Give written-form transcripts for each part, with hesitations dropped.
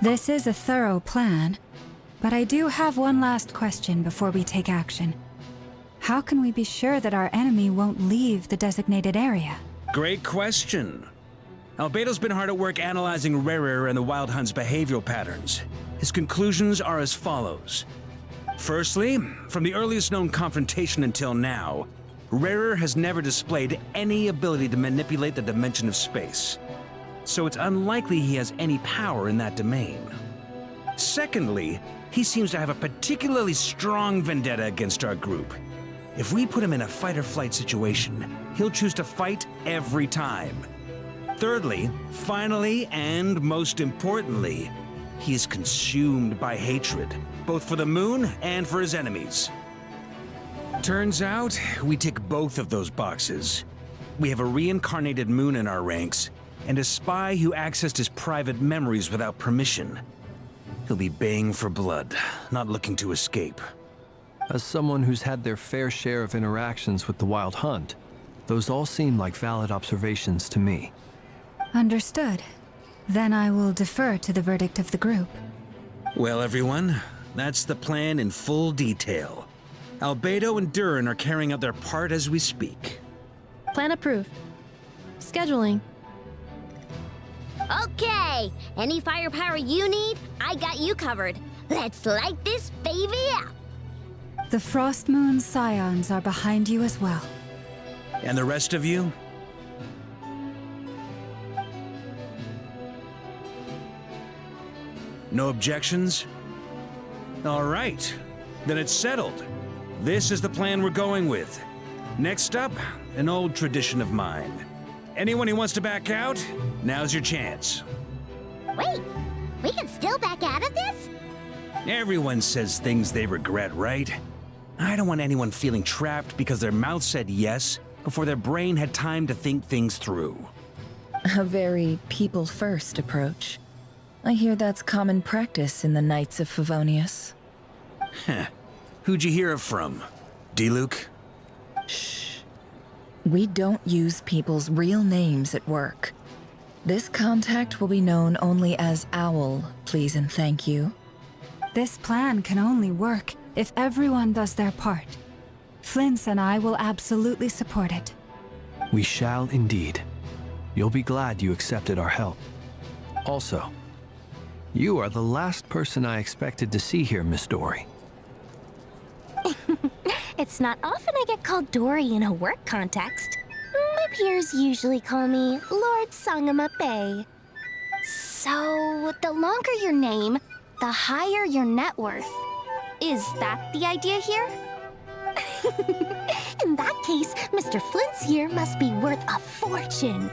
This is a thorough plan, but I do have one last question before we take action. How can we be sure that our enemy won't leave the designated area? Great question. Albedo's been hard at work analyzing Rarer and the Wild Hunt's behavioral patterns. His conclusions are as follows. Firstly, from the earliest known confrontation until now, Rarer has never displayed any ability to manipulate the dimension of space. So it's unlikely he has any power in that domain. Secondly, he seems to have a particularly strong vendetta against our group. If we put him in a fight-or-flight situation, he'll choose to fight every time. Thirdly, finally, and most importantly, he is consumed by hatred, both for the moon and for his enemies. Turns out, we tick both of those boxes. We have a reincarnated moon in our ranks, and a spy who accessed his private memories without permission. He'll be baying for blood, not looking to escape. As someone who's had their fair share of interactions with the Wild Hunt, those all seem like valid observations to me. Understood. Then I will defer to the verdict of the group. Well, everyone, that's the plan in full detail. Albedo and Durin are carrying out their part as we speak. Plan approved. Scheduling. Okay, any firepower you need, I got you covered. Let's light this baby up. The Frost Moon Scions are behind you as well. And the rest of you? No objections? All right, then it's settled. This is the plan we're going with. Next up, an old tradition of mine. Anyone who wants to back out, now's your chance. Wait, we can still back out of this? Everyone says things they regret, right? I don't want anyone feeling trapped because their mouth said yes before their brain had time to think things through. A very people-first approach. I hear that's common practice in the Knights of Favonius. Heh. Who'd you hear it from? D-Luke? Shh. We don't use people's real names at work. This contact will be known only as Owl, please and thank you. This plan can only work if everyone does their part. Flint's and I will absolutely support it. We shall indeed. You'll be glad you accepted our help. Also, you are the last person I expected to see here, Miss Dory. It's not often I get called Dory in a work context. My peers usually call me Lord Sangamabe. So, the longer your name, the higher your net worth. Is that the idea here? In that case, Mr. Flint's here must be worth a fortune.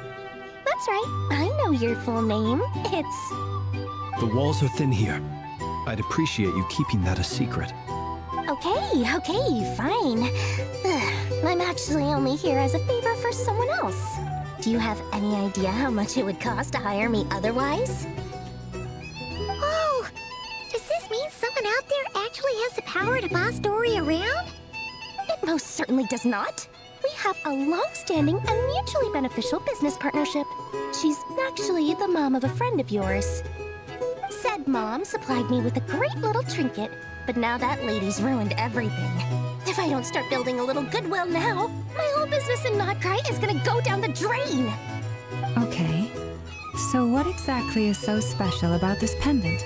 That's right, I know your full name. It's... The walls are thin here. I'd appreciate you keeping that a secret. Okay, fine. I'm actually only here as a favor for someone else. Do you have any idea how much it would cost to hire me otherwise? Oh, does this mean someone out there actually has the power to boss Dory around? It most certainly does not. We have a long-standing and mutually beneficial business partnership. She's actually the mom of a friend of yours. Said mom supplied me with a great little trinket, but now that lady's ruined everything. If I don't start building a little goodwill now, my whole business in Notcry is gonna go down the drain! Okay. So what exactly is so special about this pendant?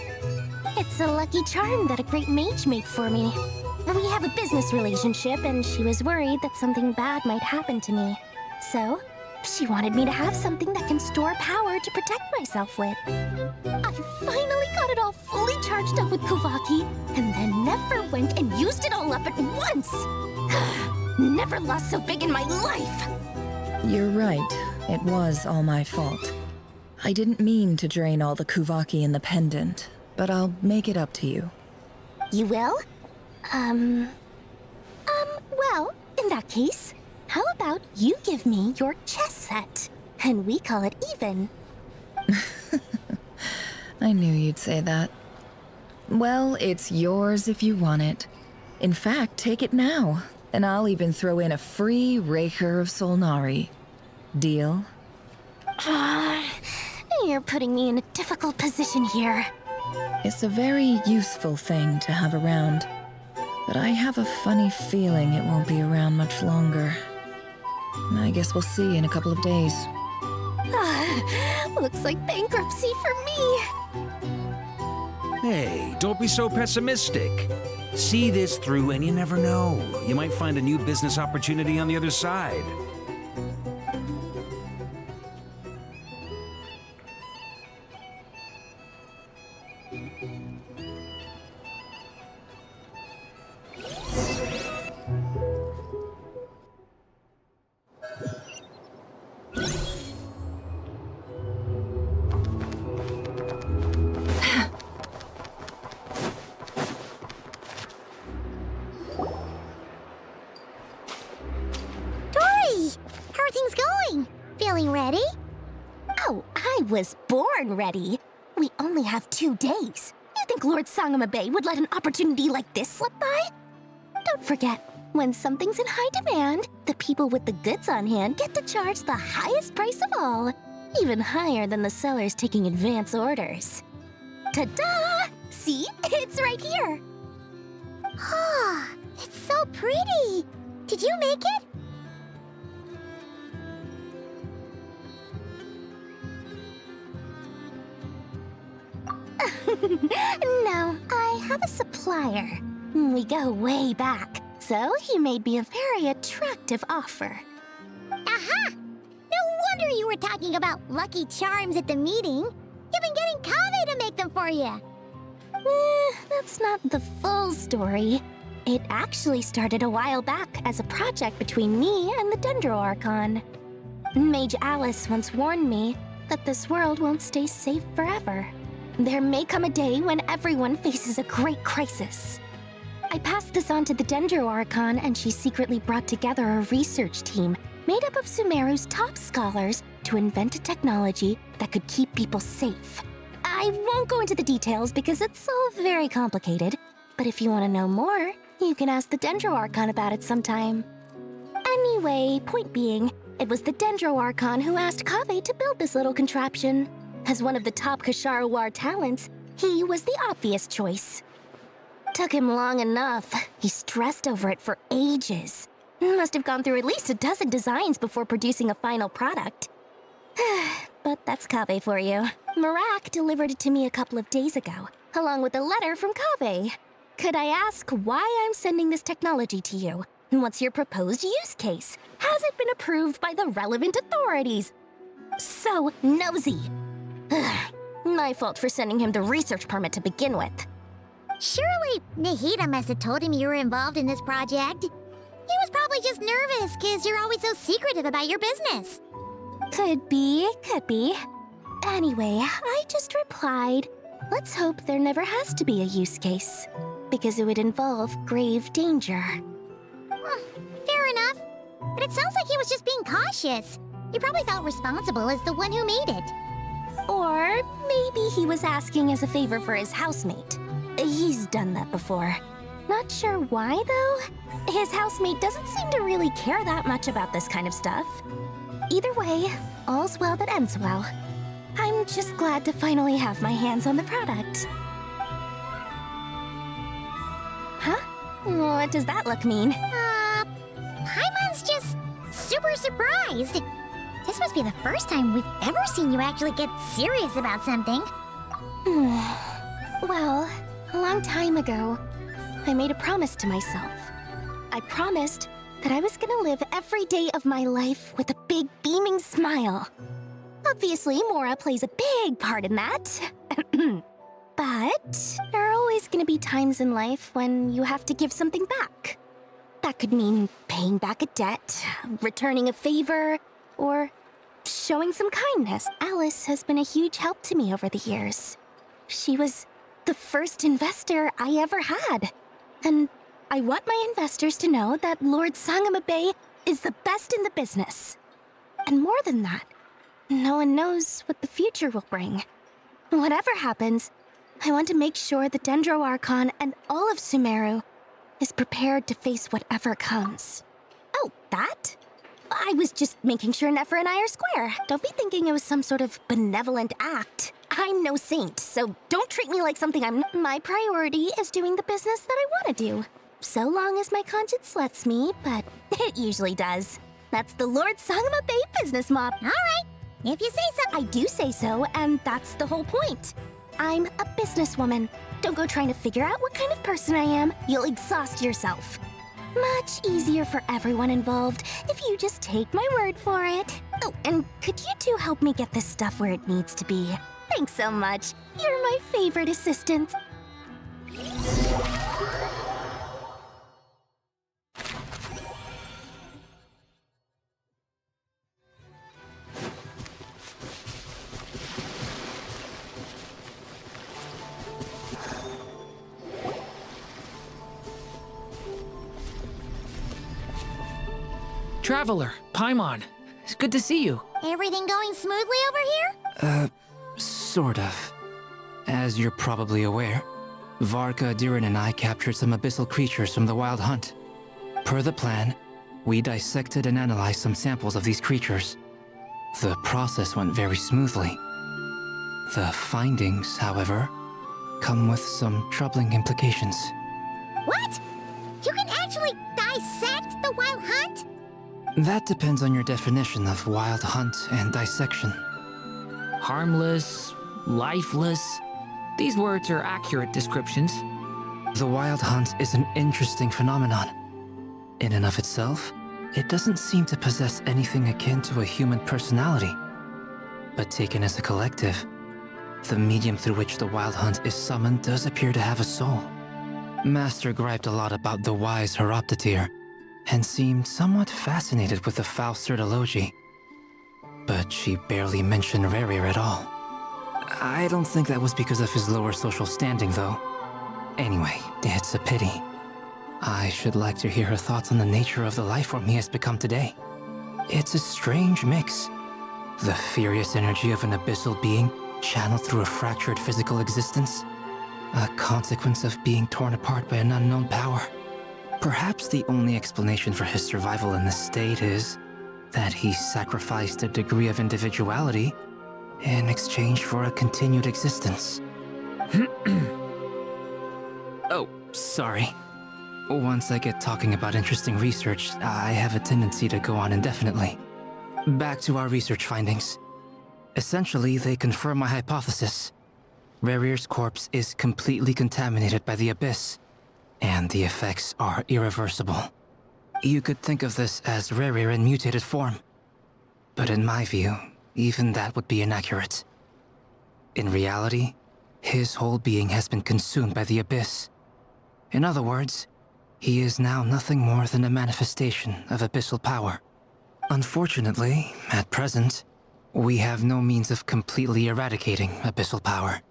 It's a lucky charm that a great mage made for me. We have a business relationship, and she was worried that something bad might happen to me. So, she wanted me to have something that can store power to protect myself with. I finally got it all fully charged up with Kuvaki, and then never went and used it all up at once! Never lost so big in my life! You're right. It was all my fault. I didn't mean to drain all the Kuvaki in the pendant, but I'll make it up to you. You will? Well, in that case, how about you give me your chess set, and we call it even? I knew you'd say that. Well, it's yours if you want it. In fact, take it now, and I'll even throw in a free Raker of Solnari. Deal? You're putting me in a difficult position here. It's a very useful thing to have around, but I have a funny feeling it won't be around much longer. I guess we'll see in a couple of days. Looks like bankruptcy for me. Hey, don't be so pessimistic. See this through and you never know. You might find a new business opportunity on the other side. Feeling ready? Oh, I was born ready. We only have 2 days. You think Lord Sangamabe would let an opportunity like this slip by? Don't forget, when something's in high demand, the people with the goods on hand get to charge the highest price of all, even higher than the sellers taking advance orders. Ta-da! See? It's right here. Oh, it's so pretty. Did you make it? No, I have a supplier. We go way back, so he made me a very attractive offer. Aha! No wonder you were talking about Lucky Charms at the meeting. You've been getting Kaveh to make them for you. That's not the full story. It actually started a while back as a project between me and the Dendro Archon. Mage Alice once warned me that this world won't stay safe forever. There may come a day when everyone faces a great crisis. I passed this on to the Dendro Archon, and she secretly brought together a research team made up of Sumeru's top scholars to invent a technology that could keep people safe. I won't go into the details because it's all very complicated, but if you want to know more, you can ask the Dendro Archon about it sometime. Anyway, point being, it was the Dendro Archon who asked Kaveh to build this little contraption. As one of the top Kasharawar talents, he was the obvious choice. Took him long enough. He stressed over it for ages. Must have gone through at least a dozen designs before producing a final product. But that's Kaveh for you. Marak delivered it to me a couple of days ago, along with a letter from Kaveh. Could I ask why I'm sending this technology to you? What's your proposed use case? Has it been approved by the relevant authorities? So nosy. My fault for sending him the research permit to begin with. Surely Nahida must have told him you were involved in this project. He was probably just nervous because you're always so secretive about your business. Could be. Anyway, I just replied, let's hope there never has to be a use case, because it would involve grave danger. Fair enough. But it sounds like he was just being cautious. He probably felt responsible as the one who made it. Or maybe he was asking as a favor for his housemate. He's done that before. Not sure why, though. His housemate doesn't seem to really care that much about this kind of stuff. Either way, all's well that ends well. I'm just glad to finally have my hands on the product. Huh? What does that look mean? Paimon's just super surprised. This must be the first time we've ever seen you actually get serious about something. Well, a long time ago, I made a promise to myself. I promised that I was gonna live every day of my life with a big beaming smile. Obviously, Mora plays a big part in that. But there are always gonna be times in life when you have to give something back. That could mean paying back a debt, returning a favor, or showing some kindness. Alice has been a huge help to me over the years. She was the first investor I ever had. And I want my investors to know that Lord Sangamabe is the best in the business. And more than that, no one knows what the future will bring. Whatever happens, I want to make sure the Dendro Archon and all of Sumeru is prepared to face whatever comes. Oh, that? I was just making sure Nefer and I are square. Don't be thinking it was some sort of benevolent act. I'm no saint, so don't treat me like something I'm not. My priority is doing the business that I want to do. So long as my conscience lets me, but it usually does. That's the Lord's song of a Bay business mop. All right, if you say so. I do say so, and that's the whole point. I'm a businesswoman. Don't go trying to figure out what kind of person I am. You'll exhaust yourself. Much easier for everyone involved if you just take my word for it. Oh, and could you two help me get this stuff where it needs to be? Thanks so much. You're my favorite assistant. Traveler, Paimon, it's good to see you. Everything going smoothly over here? Sort of. As you're probably aware, Varka, Durin, and I captured some abyssal creatures from the Wild Hunt. Per the plan, we dissected and analyzed some samples of these creatures. The process went very smoothly. The findings, however, come with some troubling implications. What? You can actually dissect the Wild Hunt? That depends on your definition of Wild Hunt and dissection. Harmless, lifeless. These words are accurate descriptions. The Wild Hunt is an interesting phenomenon. In and of itself, it doesn't seem to possess anything akin to a human personality. But taken as a collective, the medium through which the Wild Hunt is summoned does appear to have a soul. Master griped a lot about the wise Horoptetyr, and seemed somewhat fascinated with the foul Certology. But she barely mentioned Rerir at all. I don't think that was because of his lower social standing, though. Anyway, it's a pity. I should like to hear her thoughts on the nature of the life form he has become today. It's a strange mix. The furious energy of an abyssal being channeled through a fractured physical existence. A consequence of being torn apart by an unknown power. Perhaps the only explanation for his survival in this state is that he sacrificed a degree of individuality in exchange for a continued existence. Oh, sorry. Once I get talking about interesting research, I have a tendency to go on indefinitely. Back to our research findings. Essentially, they confirm my hypothesis. Rerir's corpse is completely contaminated by the Abyss, and the effects are irreversible. You could think of this as Rerir in mutated form. But in my view, even that would be inaccurate. In reality, his whole being has been consumed by the Abyss. In other words, he is now nothing more than a manifestation of abyssal power. Unfortunately, at present, we have no means of completely eradicating abyssal power.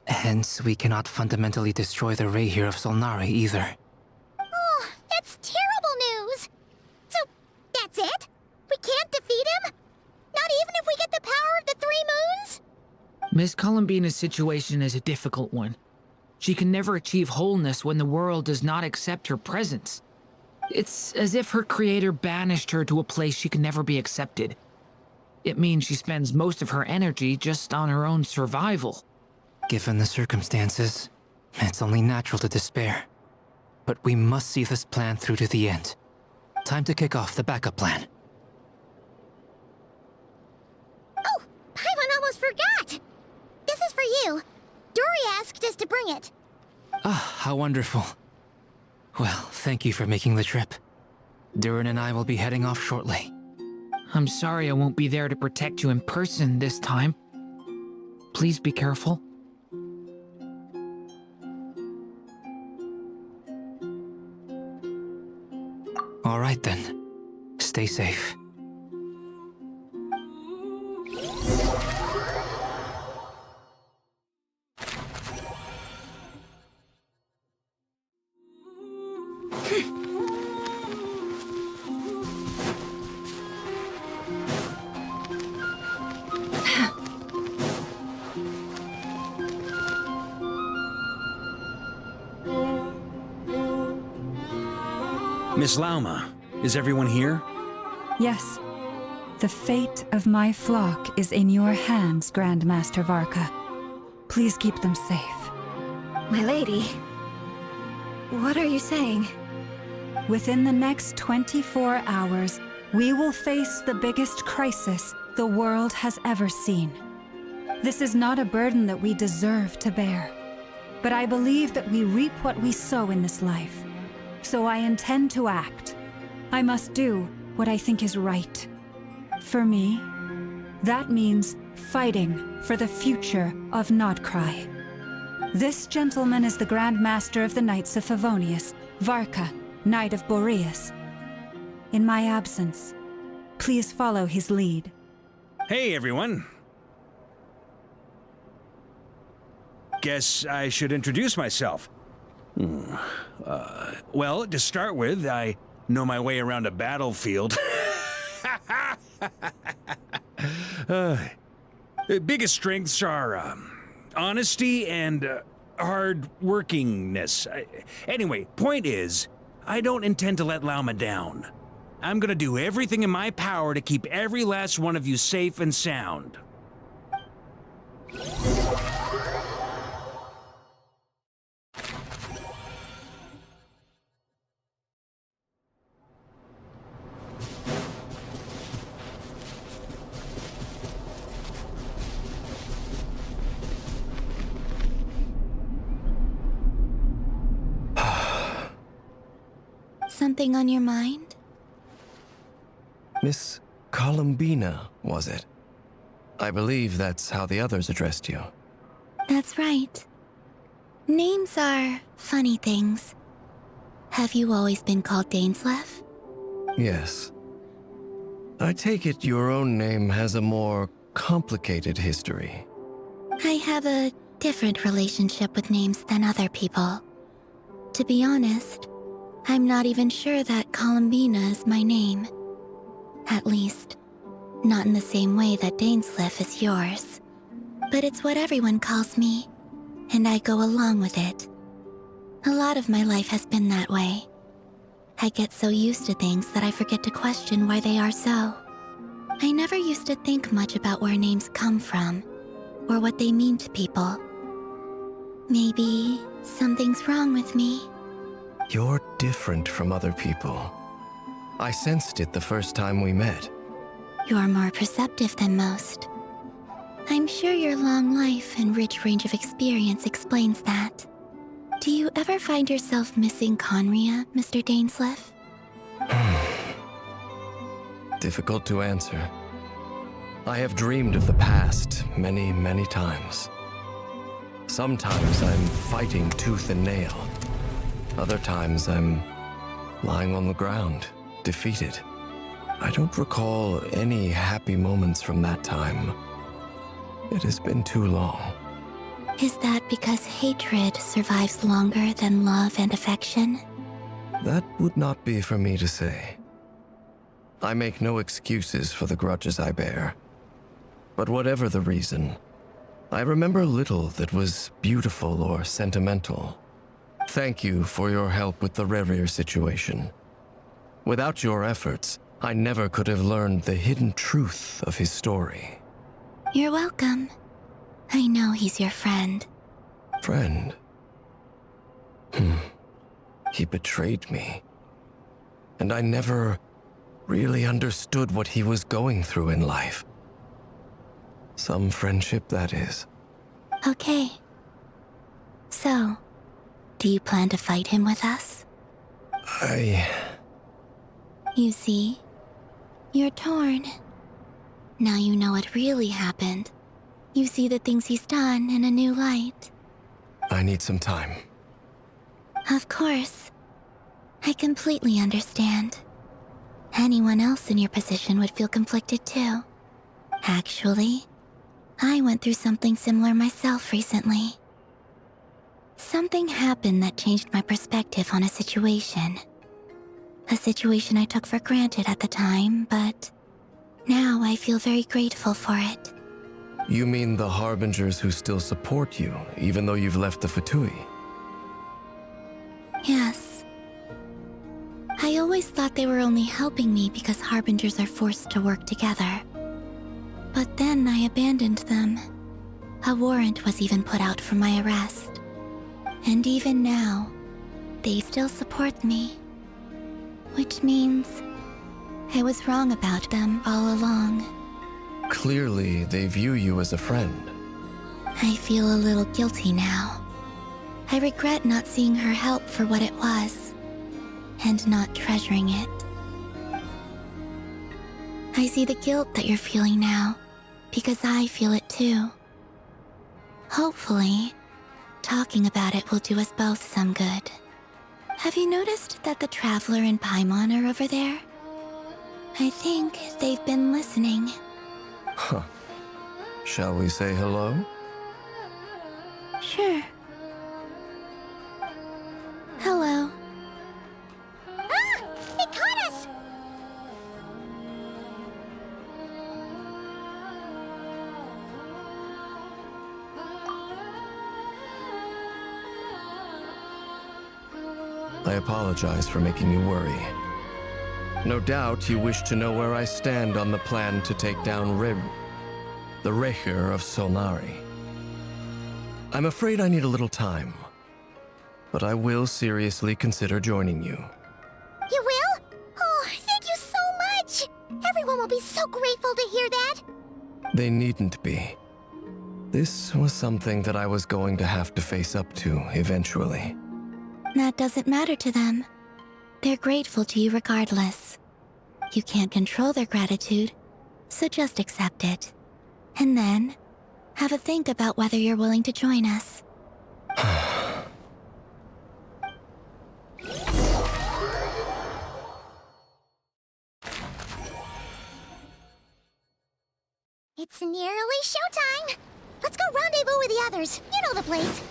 Hence, we cannot fundamentally destroy the Rayhir of Solnari either. Oh, that's terrible news! So, that's it? We can't defeat him? Not even if we get the power of the Three Moons? Miss Columbina's situation is a difficult one. She can never achieve wholeness when the world does not accept her presence. It's as if her creator banished her to a place she can never be accepted. It means she spends most of her energy just on her own survival. Given the circumstances, it's only natural to despair. But we must see this plan through to the end. Time to kick off the backup plan. Oh, Paimon almost forgot! This is for you. Dory asked us to bring it. Ah, how wonderful. Well, thank you for making the trip. Durin and I will be heading off shortly. I'm sorry I won't be there to protect you in person this time. Please be careful. All right then. Stay safe. Miss Lauma, is everyone here? Yes. The fate of my flock is in your hands, Grandmaster Varka. Please keep them safe. My lady, what are you saying? Within the next 24 hours, we will face the biggest crisis the world has ever seen. This is not a burden that we deserve to bear, but I believe that we reap what we sow in this life. So I intend to act. I must do what I think is right. For me, that means fighting for the future of Nodcry. This gentleman is the Grand Master of the Knights of Favonius, Varka, Knight of Boreas. In my absence, please follow his lead. Hey, everyone. Guess I should introduce myself. Well, to start with, I know my way around a battlefield. Biggest strengths are honesty and hard workingness. Anyway, point is, I don't intend to let Lauma down. I'm gonna do everything in my power to keep every last one of you safe and sound. Something on your mind? Miss Columbina, was it? I believe that's how the others addressed you. That's right. Names are funny things. Have you always been called Dainsleif? Yes. I take it your own name has a more complicated history. I have a different relationship with names than other people. To be honest, I'm not even sure that Columbina is my name. At least, not in the same way that Dainsleif is yours. But it's what everyone calls me, and I go along with it. A lot of my life has been that way. I get so used to things that I forget to question why they are so. I never used to think much about where names come from, or what they mean to people. Maybe something's wrong with me. You're different from other people. I sensed it the first time we met. You're more perceptive than most. I'm sure your long life and rich range of experience explains that. Do you ever find yourself missing Conria, Mr. Dainsleif? Difficult to answer. I have dreamed of the past many, many times. Sometimes I'm fighting tooth and nail. Other times I'm lying on the ground, defeated. I don't recall any happy moments from that time. It has been too long. Is that because hatred survives longer than love and affection? That would not be for me to say. I make no excuses for the grudges I bear. But whatever the reason, I remember little that was beautiful or sentimental. Thank you for your help with the Rerir situation. Without your efforts, I never could have learned the hidden truth of his story. You're welcome. I know he's your friend. Friend? He betrayed me. And I never really understood what he was going through in life. Some friendship, that is. Okay. So, do you plan to fight him with us? You see, you're torn. Now you know what really happened. You see the things he's done in a new light. I need some time. Of course. I completely understand. Anyone else in your position would feel conflicted too. Actually, I went through something similar myself recently. Something happened that changed my perspective on a situation. A situation I took for granted at the time, but now I feel very grateful for it. You mean the Harbingers who still support you, even though you've left the Fatui? Yes. I always always thought they were only helping me because Harbingers are forced to work together. But then I abandoned them. A warrant was even put out for my arrest. And even now, they still support me. Which means I was wrong about them all along. Clearly, they view you as a friend. I feel a little guilty now. I regret not seeing her help for what it was, and not treasuring it. I see the guilt that you're feeling now, because I feel it too. Hopefully, talking about it will do us both some good. Have you noticed that the Traveler and Paimon are over there? I think they've been listening. Huh. Shall we say hello? Sure. Hello. Ah! They caught us! I apologize for making you worry. No doubt you wish to know where I stand on the plan to take down the Recher of Solnari. I'm afraid I need a little time, but I will seriously consider joining you. You will? Oh, thank you so much! Everyone will be so grateful to hear that! They needn't be. This was something that I was going to have to face up to eventually. That doesn't matter to them. They're grateful to you regardless. You can't control their gratitude, so just accept it. And then, have a think about whether you're willing to join us. It's nearly showtime! Let's go rendezvous with the others. You know the place.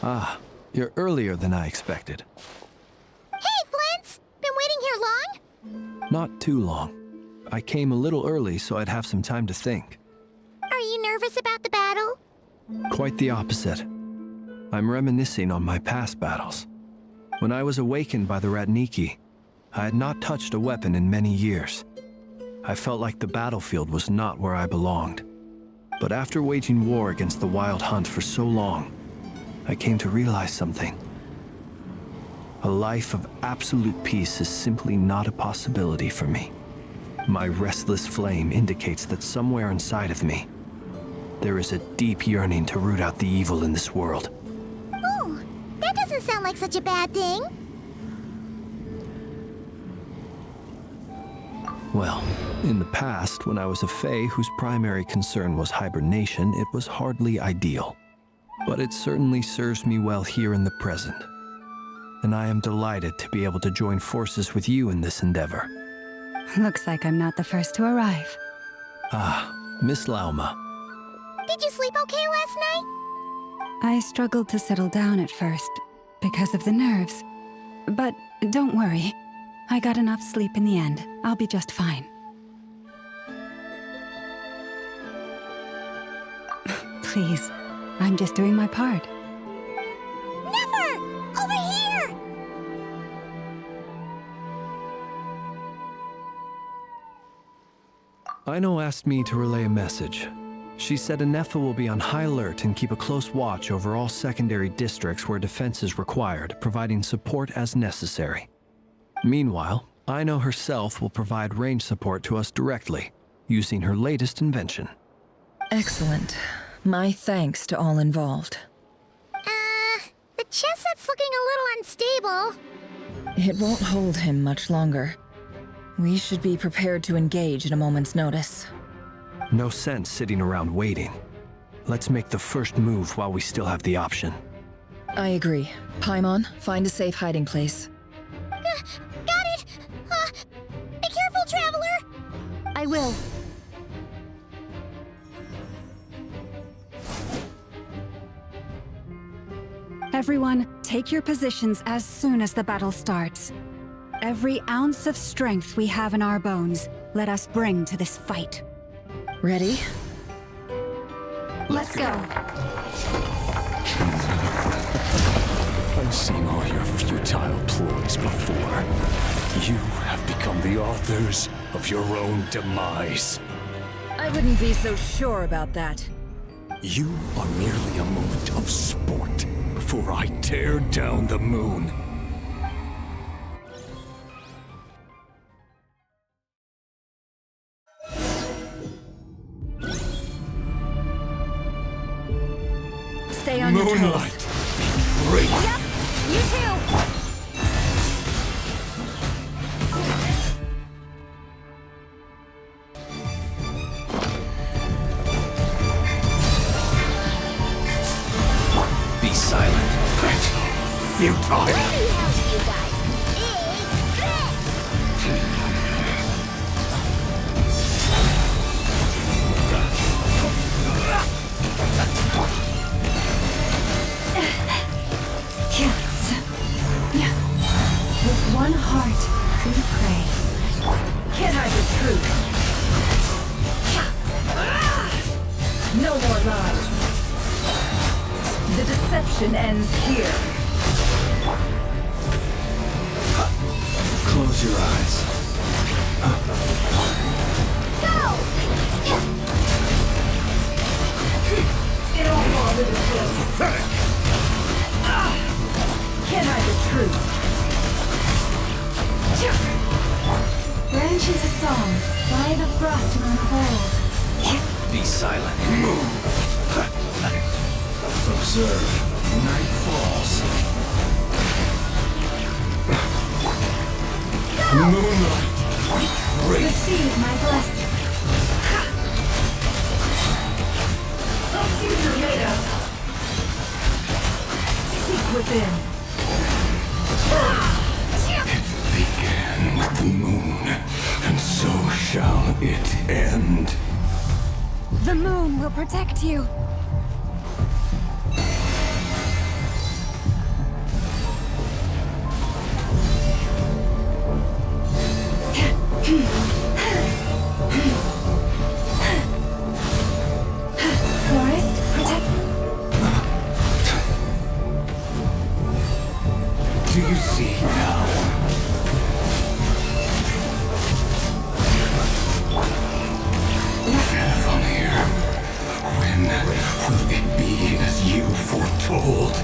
Ah, you're earlier than I expected. Hey, Flint's! Been waiting here long? Not too long. I came a little early so I'd have some time to think. Are you nervous about the battle? Quite the opposite. I'm reminiscing on my past battles. When I was awakened by the Ratniki, I had not touched a weapon in many years. I felt like the battlefield was not where I belonged. But after waging war against the Wild Hunt for so long, I came to realize something. A life of absolute peace is simply not a possibility for me. My restless flame indicates that somewhere inside of me, there is a deep yearning to root out the evil in this world. Oh, that doesn't sound like such a bad thing. Well, in the past, when I was a Fae whose primary concern was hibernation, it was hardly ideal. But it certainly serves me well here in the present. And I am delighted to be able to join forces with you in this endeavor. Looks like I'm not the first to arrive. Ah, Miss Lauma. Did you sleep okay last night? I struggled to settle down at first because of the nerves. But don't worry. I got enough sleep in the end. I'll be just fine. Please, I'm just doing my part. Never! Over here! Aino asked me to relay a message. She said Anefa will be on high alert and keep a close watch over all secondary districts where defense is required, providing support as necessary. Meanwhile, Aino herself will provide range support to us directly, using her latest invention. Excellent. My thanks to all involved. The chess set's looking a little unstable. It won't hold him much longer. We should be prepared to engage at a moment's notice. No sense sitting around waiting. Let's make the first move while we still have the option. I agree. Paimon, find a safe hiding place. Got it! Be careful, Traveler! I will. Everyone, take your positions as soon as the battle starts. Every ounce of strength we have in our bones, let us bring to this fight. Ready? Let's go. I've seen all your futile ploys before. You have become the authors of your own demise. I wouldn't be so sure about that. You are merely a moment of sport before I tear down the moon. Stay on your toes. Moonlight! Great! Yep, you too! Be silent. Futile! Let me help you guys. With one heart, we pray. Can't hide the truth. No more lies. The deception ends here. Close your eyes. It all falls into place. Can't hide the truth. Branches a song, by the frost moon of old. Be silent. Observe. Night falls. Moonlight. Great. Receive my blessing. Let's see what you're made of. Seek within. Began with the moon, and so shall it end. The moon will protect you. Forest, protect. Do you see now? From here, when will it be as you foretold?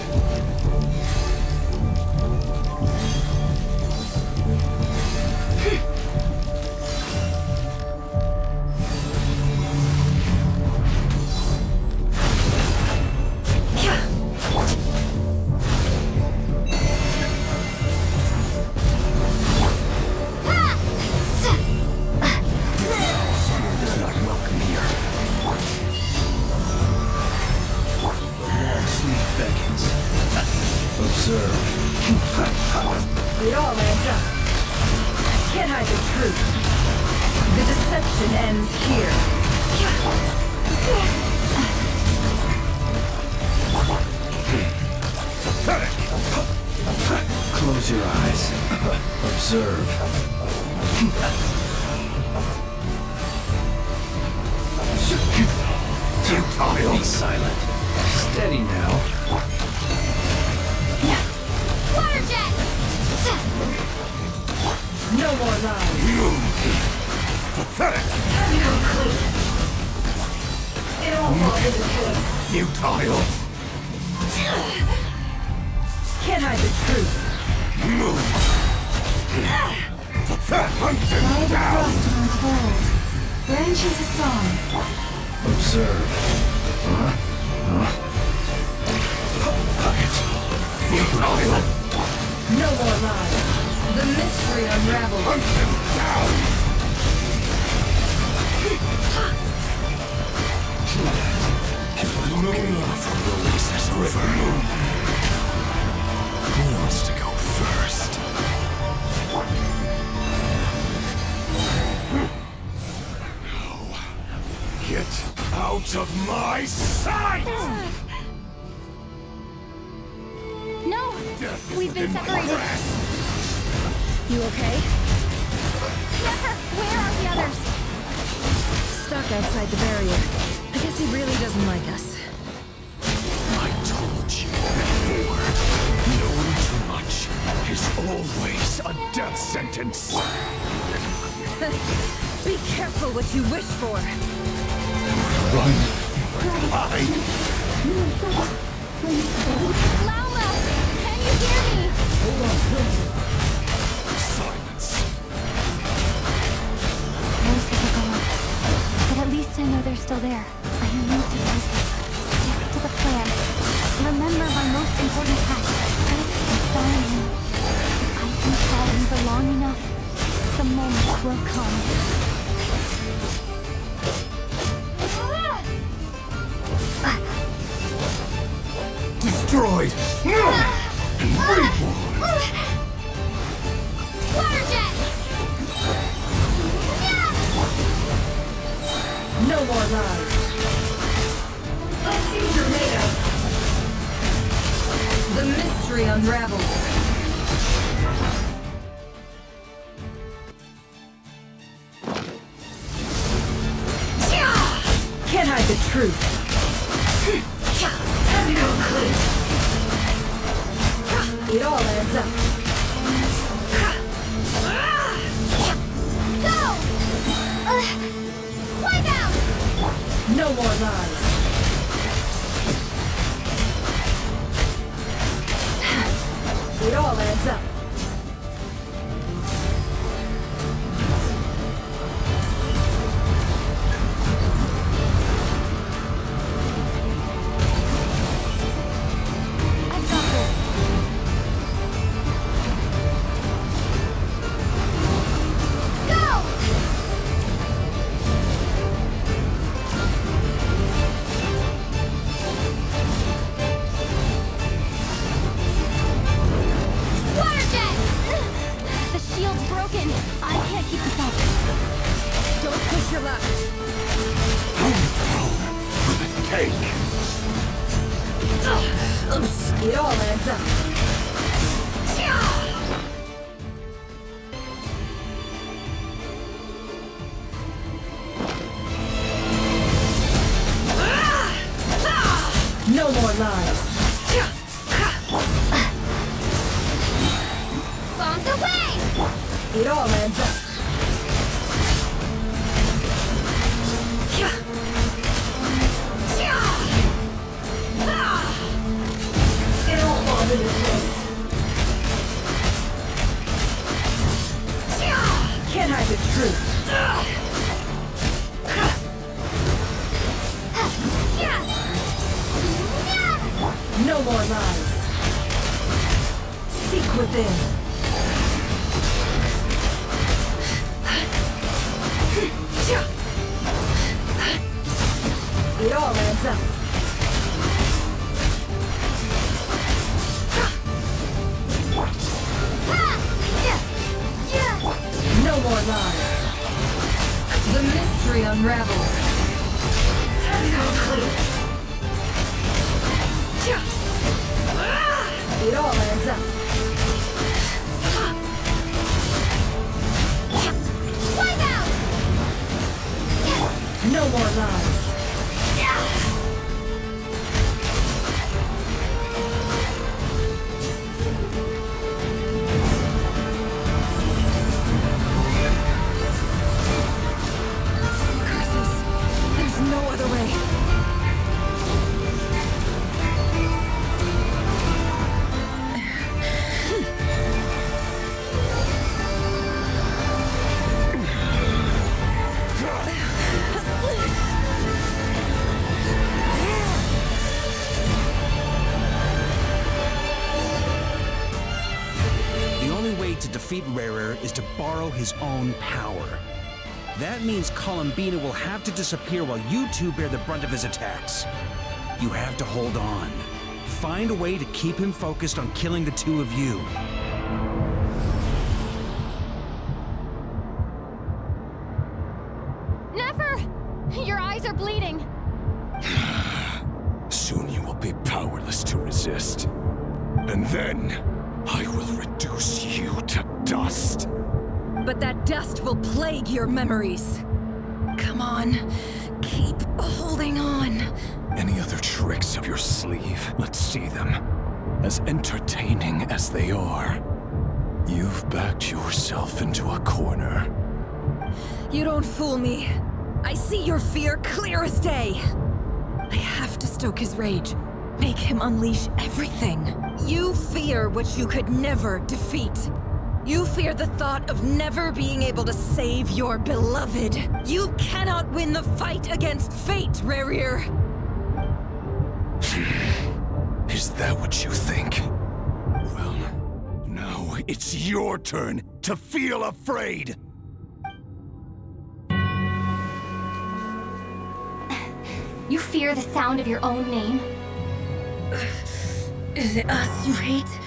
Is not welcome here. Long sleep beckons. Observe. It all adds up. Can't hide the truth. The deception ends here. Close your eyes. Observe. Futile. Be silent. Steady now. Water jet! No more lies. Pathetic. Time to come clean. It all falls into place. Futile. Can't hide the truth. Hunt By him the down. frost moon of old. Branches a song. Observe. Futile. No more lies. The mystery unravels. Hunt him down. Moonlight release this river. Who wants to go first? No. Get out of my sight! We've been separated. You okay? Never! Where are the others? Stuck outside the barrier. I guess he really doesn't like us. I told you before. Knowing too much is always a death sentence. Be careful what you wish for. Run. Hide. Lauma! Can you hear me? Silence. Voices are gone. But at least I know they're still there. I need to focus. Stick to the plan. Remember my most important task. First is following him. If I can follow him for long enough, the moment will come. Destroyed. And reborn. Water jet! No more lies. Let's see what you're made of. The mystery unravels. Can't hide the truth. Time to go clean. It all adds up. Go! Wipe out! No more lies. It all adds up. I've got this. Go! Water jet! The shield's broken. I can't keep this up. Don't push your luck. Cake. It all adds up. No more lies. Bombs away! It all adds up. It all falls into place. Can't hide the truth. No more lies. Seek within. It all adds up. No more lies. The mystery unravels. Time to go clean. It all adds up. Wipe out! No more lies. Curses. There's no other way. The only way to defeat Rarer is to borrow his own power. That means Columbina will have to disappear while you two bear the brunt of his attacks. You have to hold on. Find a way to keep him focused on killing the two of you. Never! Your eyes are bleeding. Soon you will be powerless to resist. And then, dust. But that dust will plague your memories. Come on, keep holding on. Any other tricks up your sleeve? Let's see them. As entertaining as they are, you've backed yourself into a corner. You don't fool me. I see your fear clear as day. I have to stoke his rage. Make him unleash everything. You fear what you could never defeat. You fear the thought of never being able to save your beloved. You cannot win the fight against fate, Rerir. Is that what you think? Well, now it's your turn to feel afraid! You fear the sound of your own name? Is it us you hate?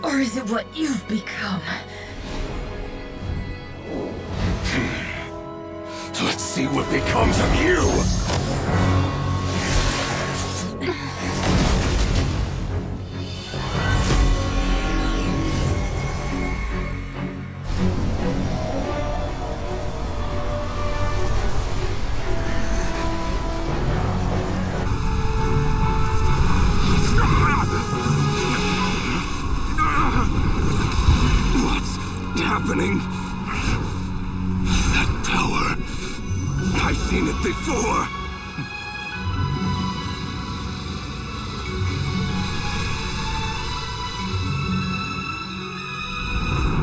Or is it what you've become? Let's see what becomes of you! Happening? That power. I've seen it before.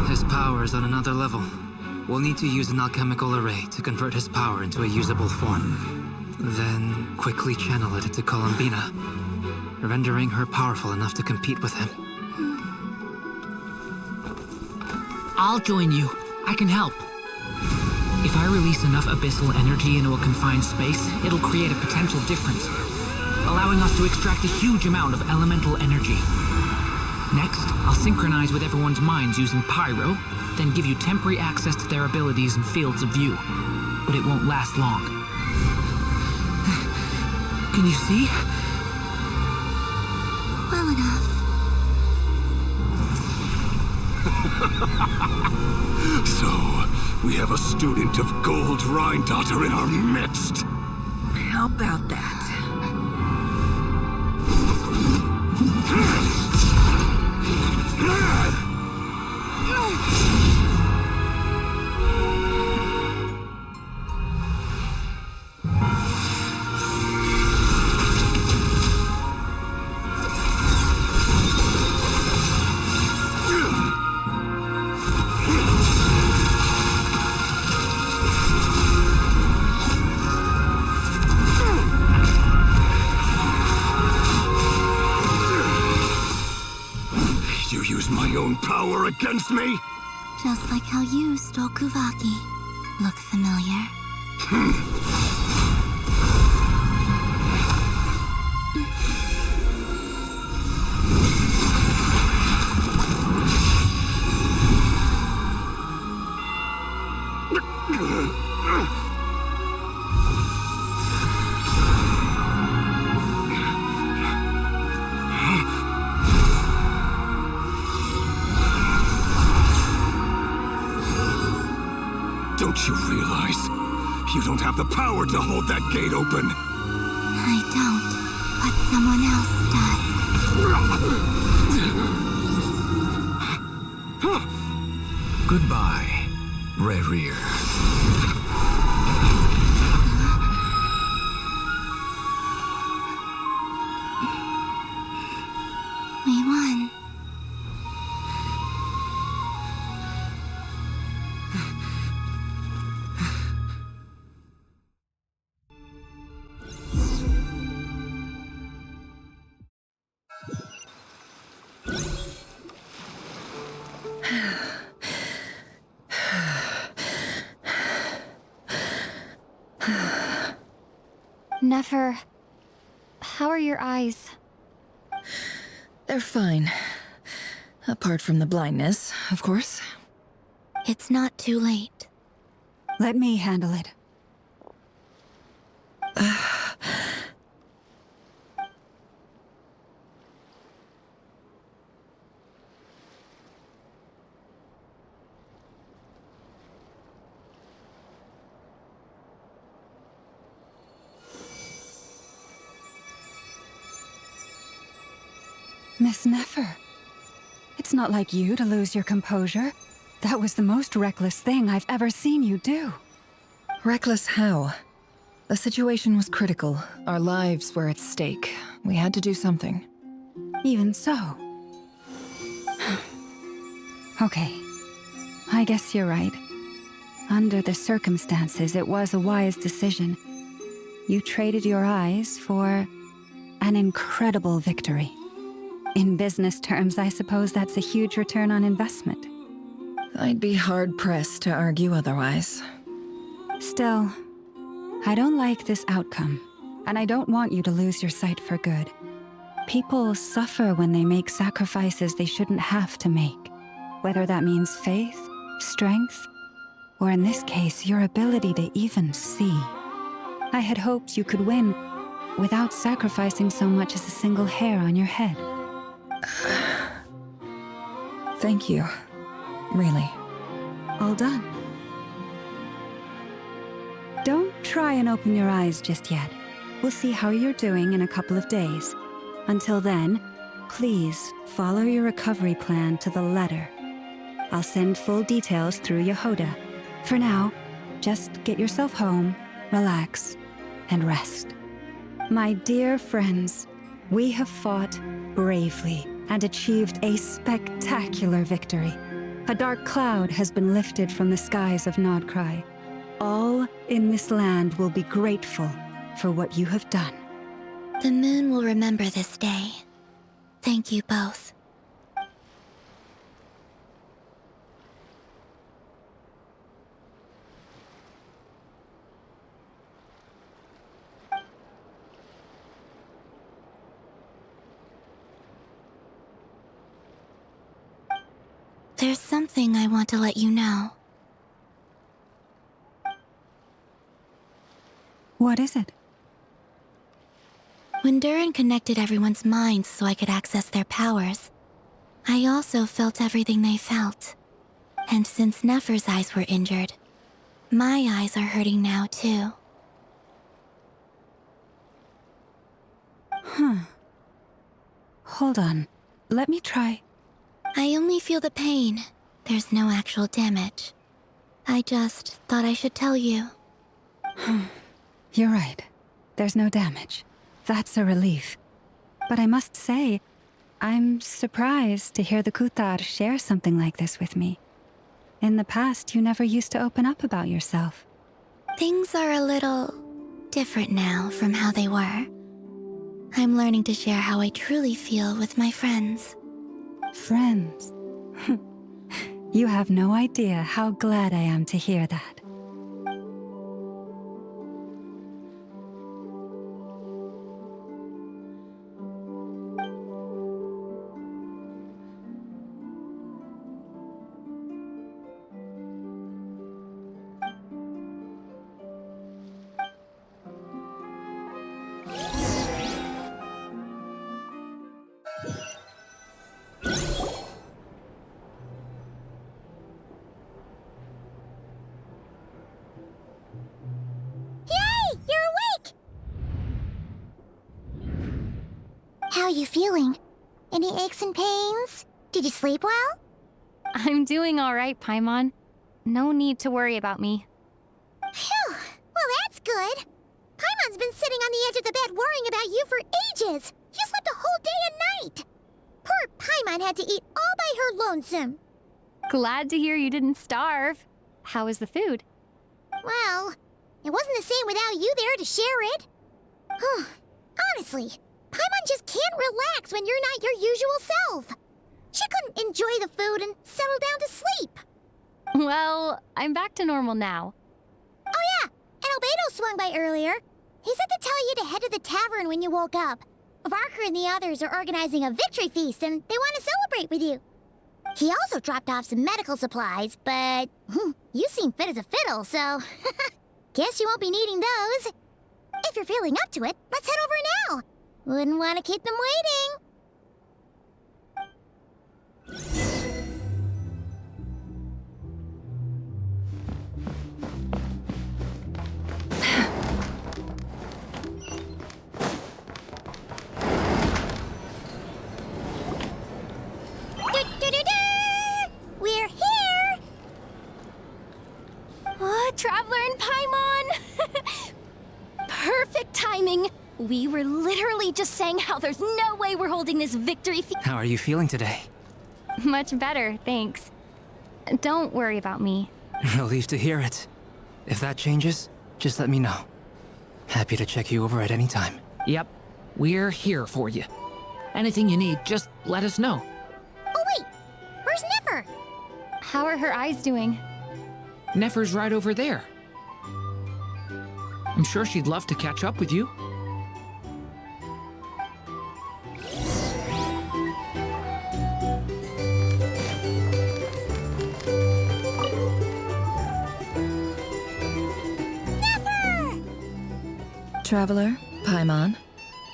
His power is on another level. We'll need to use an alchemical array to convert his power into a usable form. Then quickly channel it into Columbina, rendering her powerful enough to compete with him. I'll join you. I can help. If I release enough abyssal energy into a confined space, it'll create a potential difference, allowing us to extract a huge amount of elemental energy. Next, I'll synchronize with everyone's minds using Pyro, then give you temporary access to their abilities and fields of view. But it won't last long. Can you see? Well enough. So, we have a student of Gold Rhine-Daughter in our midst. How about that? You use my own power against me? Just like how you stole Kuvaki. Look familiar? Don't you realize? You don't have the power to hold that gate open. I don't, but someone else does. Goodbye, Rerir. We won. Nefer, how are your eyes? They're fine. Apart from the blindness, of course. It's not too late. Let me handle it. Miss Nefer. It's not like you to lose your composure. That was the most reckless thing I've ever seen you do. Reckless how? The situation was critical. Our lives were at stake. We had to do something. Even so. Okay. I guess you're right. Under the circumstances, it was a wise decision. You traded your eyes for an incredible victory. In business terms, I suppose that's a huge return on investment. I'd be hard-pressed to argue otherwise. Still, I don't like this outcome, and I don't want you to lose your sight for good. People suffer when they make sacrifices they shouldn't have to make, whether that means faith, strength, or in this case, your ability to even see. I had hoped you could win without sacrificing so much as a single hair on your head. Thank you. Really. All done. Don't try and open your eyes just yet. We'll see how you're doing in a couple of days. Until then, please follow your recovery plan to the letter. I'll send full details through Yehoda. For now, just get yourself home, relax, and rest. My dear friends, we have fought bravely and achieved a spectacular victory. A dark cloud has been lifted from the skies of Nodcry. All in this land will be grateful for what you have done. The moon will remember this day. Thank you both. There's something I want to let you know. What is it? When Durin connected everyone's minds so I could access their powers, I also felt everything they felt. And since Nefer's eyes were injured, my eyes are hurting now too. Huh. Hold on. Let me try. I only feel the pain. There's no actual damage. I just thought I should tell you. You're right. There's no damage. That's a relief. But I must say, I'm surprised to hear the Kuthar share something like this with me. In the past, you never used to open up about yourself. Things are a little different now from how they were. I'm learning to share how I truly feel with my friends. Friends? You have no idea how glad I am to hear that. How are you feeling? Any aches and pains? Did you sleep well? I'm doing all right, Paimon. No need to worry about me. Phew! Well, that's good. Paimon's been sitting on the edge of the bed worrying about you for ages. You slept a whole day and night. Poor Paimon had to eat all by her lonesome. Glad to hear you didn't starve. How was the food? Well, it wasn't the same without you there to share it. Honestly, Paimon just can't relax when you're not your usual self. She couldn't enjoy the food and settle down to sleep. Well, I'm back to normal now. Oh yeah, and Albedo swung by earlier. He said to tell you to head to the tavern when you woke up. Varker and the others are organizing a victory feast and they want to celebrate with you. He also dropped off some medical supplies, but you seem fit as a fiddle, so guess you won't be needing those. If you're feeling up to it, let's head over now. Wouldn't want to keep them waiting. Traveler and Paimon! Perfect timing! We were literally just saying how there's no way we're holding this victory feast. How are you feeling today? Much better, thanks. Don't worry about me. Relieved to hear it. If that changes, just let me know. Happy to check you over at any time. Yep, we're here for you. Anything you need, just let us know. Oh wait, where's Nefer? How are her eyes doing? Nefer's right over there. I'm sure she'd love to catch up with you. Traveler, Paimon,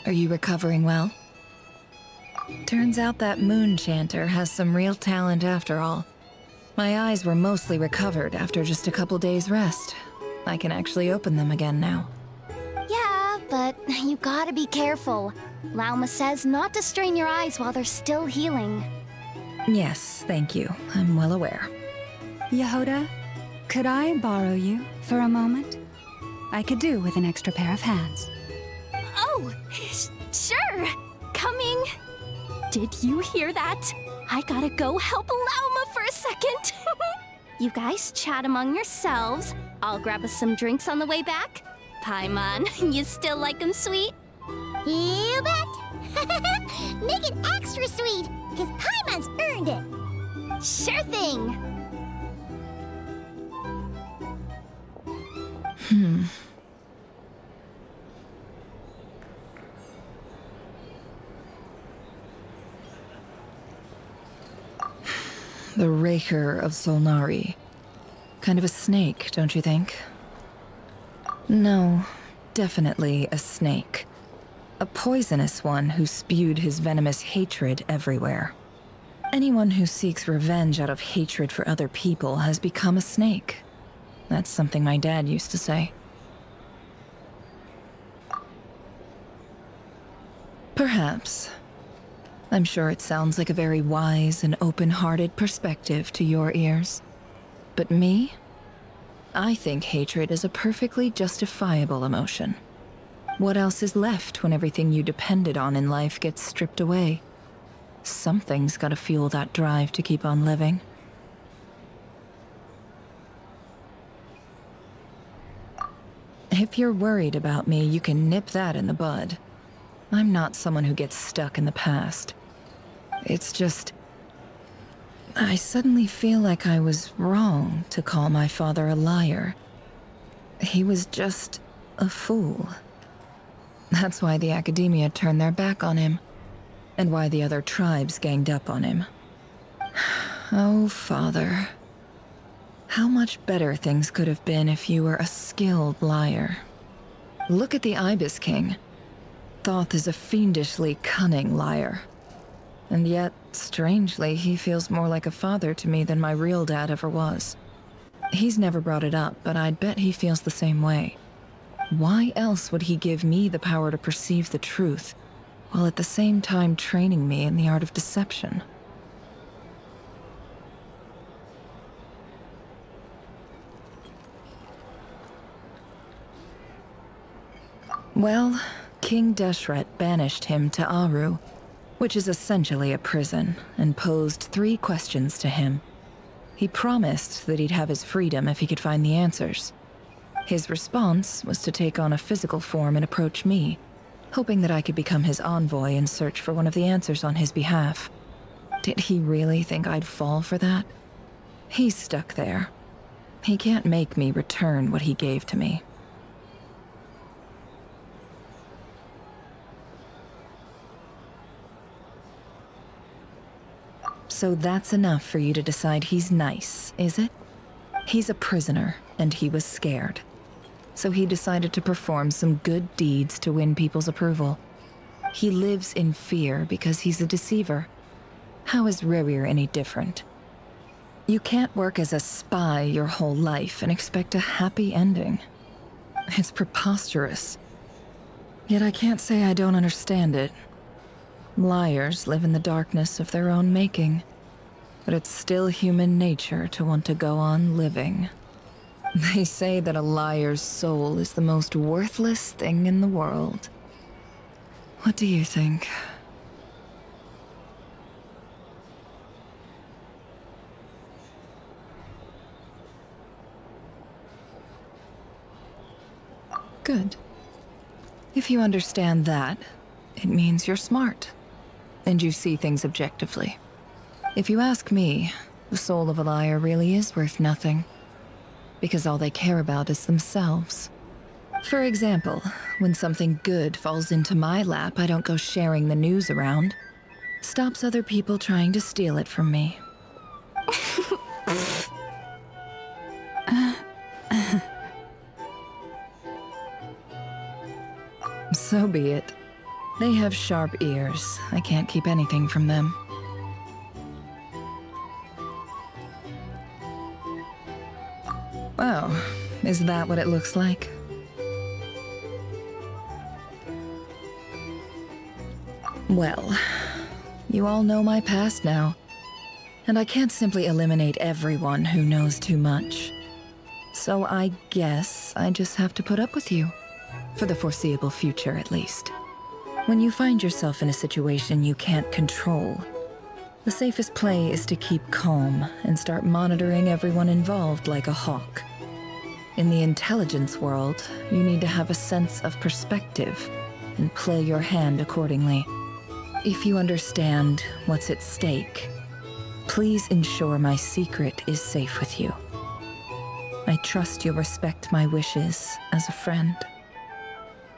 are you recovering well? Turns out that moon chanter has some real talent after all. My eyes were mostly recovered after just a couple days rest. I can actually open them again now. Yeah, but you gotta be careful. Lauma says not to strain your eyes while they're still healing. Yes, thank you. I'm well aware. Yehoda, could I borrow you for a moment? I could do with an extra pair of hands. Oh, sure. Coming. Did you hear that? I gotta go help Lauma for a second. You guys chat among yourselves. I'll grab us some drinks on the way back. Paimon, you still like them sweet? You bet! Make it extra sweet, because Paimon's earned it! Sure thing! The Raker of Solnari. Kind of a snake, don't you think? No, definitely a snake. A poisonous one who spewed his venomous hatred everywhere. Anyone who seeks revenge out of hatred for other people has become a snake. That's something my dad used to say. Perhaps. I'm sure it sounds like a very wise and open-hearted perspective to your ears. But me? I think hatred is a perfectly justifiable emotion. What else is left when everything you depended on in life gets stripped away? Something's gotta fuel that drive to keep on living. If you're worried about me, you can nip that in the bud. I'm not someone who gets stuck in the past. It's just... I suddenly feel like I was wrong to call my father a liar. He was just a fool. That's why the Academia turned their back on him, and why the other tribes ganged up on him. Oh, Father. How much better things could have been if you were a skilled liar. Look at the Ibis King. Thoth is a fiendishly cunning liar. And yet, strangely, he feels more like a father to me than my real dad ever was. He's never brought it up, but I'd bet he feels the same way. Why else would he give me the power to perceive the truth, while at the same time training me in the art of deception? Well, King Deshret banished him to Aru, which is essentially a prison, and posed 3 questions to him. He promised that he'd have his freedom if he could find the answers. His response was to take on a physical form and approach me, hoping that I could become his envoy and search for one of the answers on his behalf. Did he really think I'd fall for that? He's stuck there. He can't make me return what he gave to me. So that's enough for you to decide he's nice, is it? He's a prisoner, and he was scared. So he decided to perform some good deeds to win people's approval. He lives in fear because he's a deceiver. How is Rerir any different? You can't work as a spy your whole life and expect a happy ending. It's preposterous. Yet I can't say I don't understand it. Liars live in the darkness of their own making, but it's still human nature to want to go on living. They say that a liar's soul is the most worthless thing in the world. What do you think? Good. If you understand that, it means you're smart, and you see things objectively. If you ask me, the soul of a liar really is worth nothing, because all they care about is themselves. For example, when something good falls into my lap, I don't go sharing the news around. Stops other people trying to steal it from me. So be it. They have sharp ears. I can't keep anything from them. Oh, is that what it looks like? Well, you all know my past now, and I can't simply eliminate everyone who knows too much. So I guess I just have to put up with you. For the foreseeable future, at least. When you find yourself in a situation you can't control, the safest play is to keep calm and start monitoring everyone involved like a hawk. In the intelligence world, you need to have a sense of perspective and play your hand accordingly. If you understand what's at stake, please ensure my secret is safe with you. I trust you'll respect my wishes as a friend.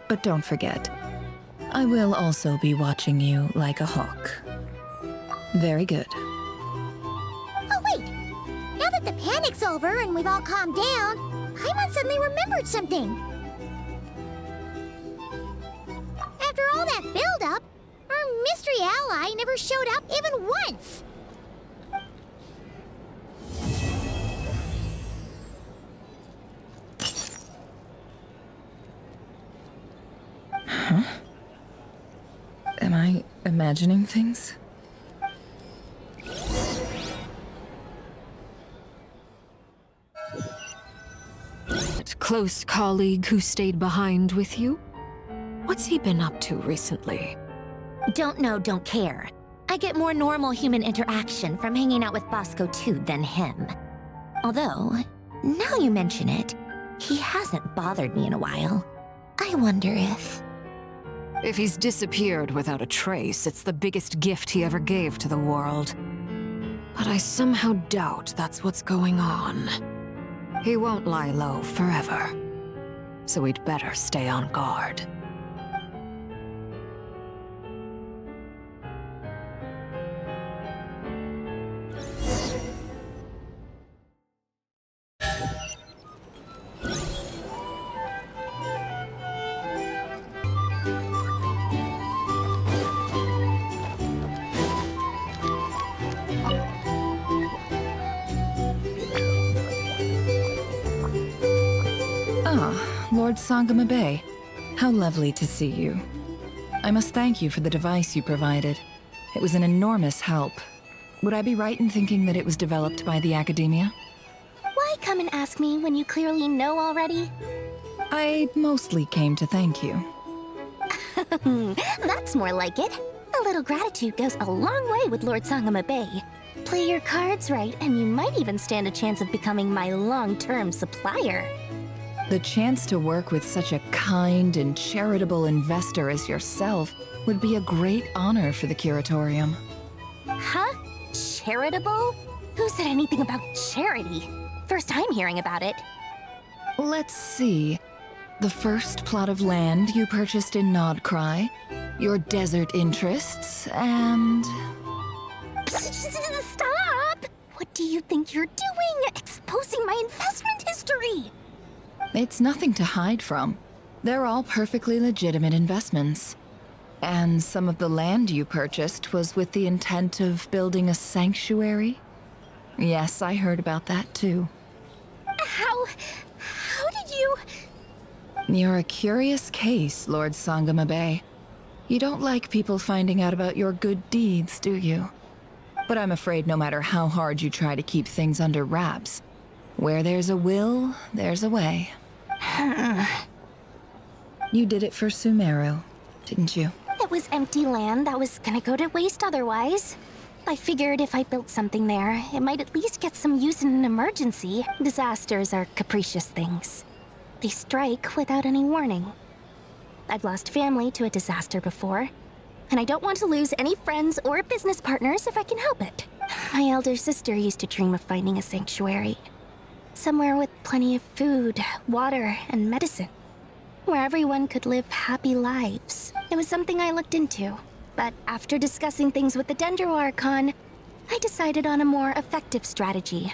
But don't forget, I will also be watching you like a hawk. Very good. Oh wait! Now that the panic's over and we've all calmed down, Paimon suddenly remembered something. After all that build-up, our mystery ally never showed up even once! Huh? Am I imagining things? That close colleague who stayed behind with you? What's he been up to recently? Don't know, don't care. I get more normal human interaction from hanging out with Bosco too than him. Although, now you mention it, he hasn't bothered me in a while. I wonder if... If he's disappeared without a trace, it's the biggest gift he ever gave to the world. But I somehow doubt that's what's going on. He won't lie low forever. So we'd better stay on guard. Lord Sangama Bay, how lovely to see you. I must thank you for the device you provided. It was an enormous help. Would I be right in thinking that it was developed by the Academia? Why come and ask me when you clearly know already? I mostly came to thank you. That's more like it. A little gratitude goes a long way with Lord Sangama Bay. Play your cards right, and you might even stand a chance of becoming my long-term supplier. The chance to work with such a kind and charitable investor as yourself would be a great honor for the Curatorium. Huh? Charitable? Who said anything about charity? First time hearing about it. Let's see. The first plot of land you purchased in Nodcry, your desert interests, and... Stop! What do you think you're doing? Exposing my investment history! It's nothing to hide from. They're all perfectly legitimate investments. And some of the land you purchased was with the intent of building a sanctuary? Yes, I heard about that too. How did you... You're a curious case, Lord Sangama Bay. You don't like people finding out about your good deeds, do you? But I'm afraid no matter how hard you try to keep things under wraps, Where there's a will, there's a way. You did it for Sumeru, didn't you? It was empty land that was gonna go to waste otherwise. I figured if I built something there, it might at least get some use in an emergency. Disasters are capricious things. They strike without any warning. I've lost family to a disaster before, and I don't want to lose any friends or business partners if I can help it. My elder sister used to dream of finding a sanctuary. Somewhere with plenty of food, water, and medicine. Where everyone could live happy lives. It was something I looked into, but after discussing things with the Dendro Archon, I decided on a more effective strategy.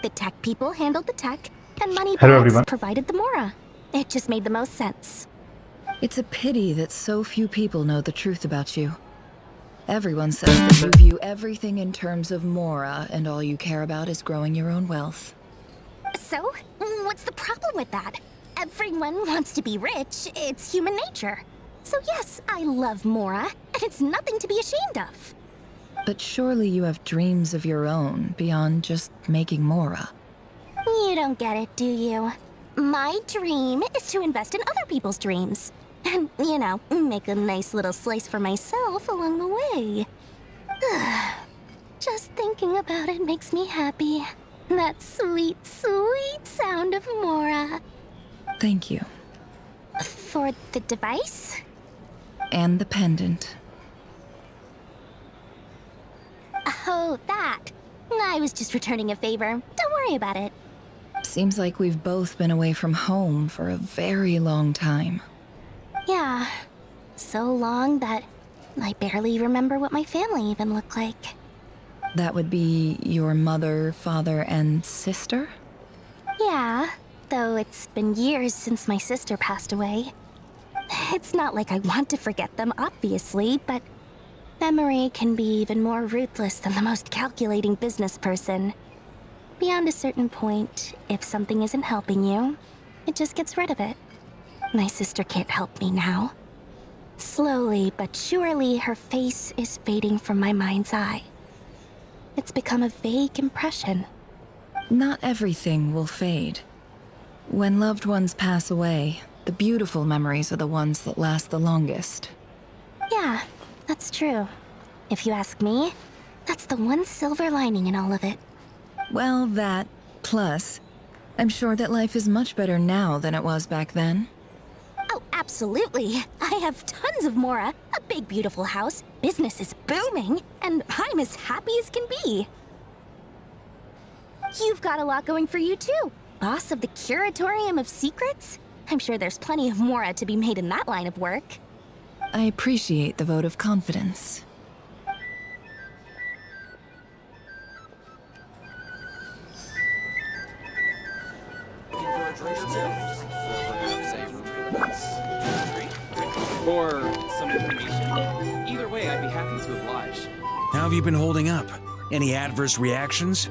The tech people handled the tech, and Moneybags provided the Mora. It just made the most sense. It's a pity that so few people know the truth about you. Everyone says that you view everything in terms of Mora, and all you care about is growing your own wealth. So, what's the problem with that? Everyone wants to be rich. It's human nature. So yes, I love Mora, and it's nothing to be ashamed of. But surely you have dreams of your own beyond just making Mora. You don't get it, do you? My dream is to invest in other people's dreams. And, you know, make a nice little slice for myself along the way. Just thinking about it makes me happy. That sweet, sweet sound of Mora. Thank you. For the device? And the pendant. Oh, that. I was just returning a favor. Don't worry about it. Seems like we've both been away from home for a very long time. Yeah. So long that I barely remember what my family even looked like. That would be your mother, father, and sister? Yeah, though it's been years since my sister passed away. It's not like I want to forget them, obviously, but memory can be even more ruthless than the most calculating business person. Beyond a certain point, if something isn't helping you, it just gets rid of it. My sister can't help me now. Slowly but surely, her face is fading from my mind's eye. It's become a vague impression. Not everything will fade. When loved ones pass away, the beautiful memories are the ones that last the longest. Yeah, that's true. If you ask me, that's the one silver lining in all of it. Well, that, plus, I'm sure that life is much better now than it was back then. Oh, absolutely. I have tons of Mora, a big beautiful house, business is booming, and I'm as happy as can be. You've got a lot going for you too. Boss of the Curatorium of Secrets? I'm sure there's plenty of Mora to be made in that line of work. I appreciate the vote of confidence. Or some information. Either way, I'd be happy to oblige. How have you been holding up? Any adverse reactions?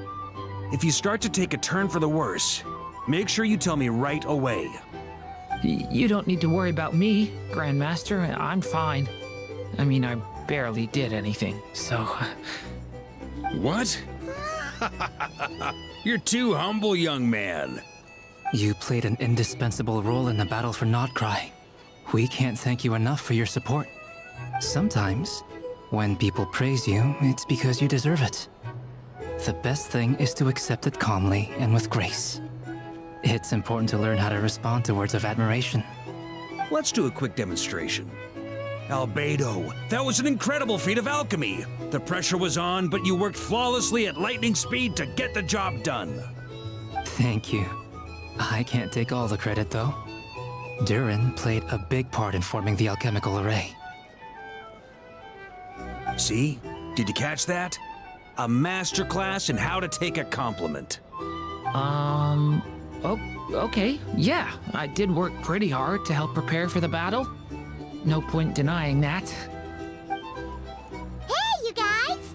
If you start to take a turn for the worse, make sure you tell me right away. You don't need to worry about me, Grandmaster. I'm fine. I mean, I barely did anything, so... What? You're too humble, young man. You played an indispensable role in the battle for Nodcry. We can't thank you enough for your support. Sometimes, when people praise you, it's because you deserve it. The best thing is to accept it calmly and with grace. It's important to learn how to respond to words of admiration. Let's do a quick demonstration. Albedo, that was an incredible feat of alchemy. The pressure was on, but you worked flawlessly at lightning speed to get the job done. Thank you. I can't take all the credit, though. Durin played a big part in forming the alchemical array. See? Did you catch that? A masterclass in how to take a compliment. Okay, yeah. I did work pretty hard to help prepare for the battle. No point denying that. Hey, you guys!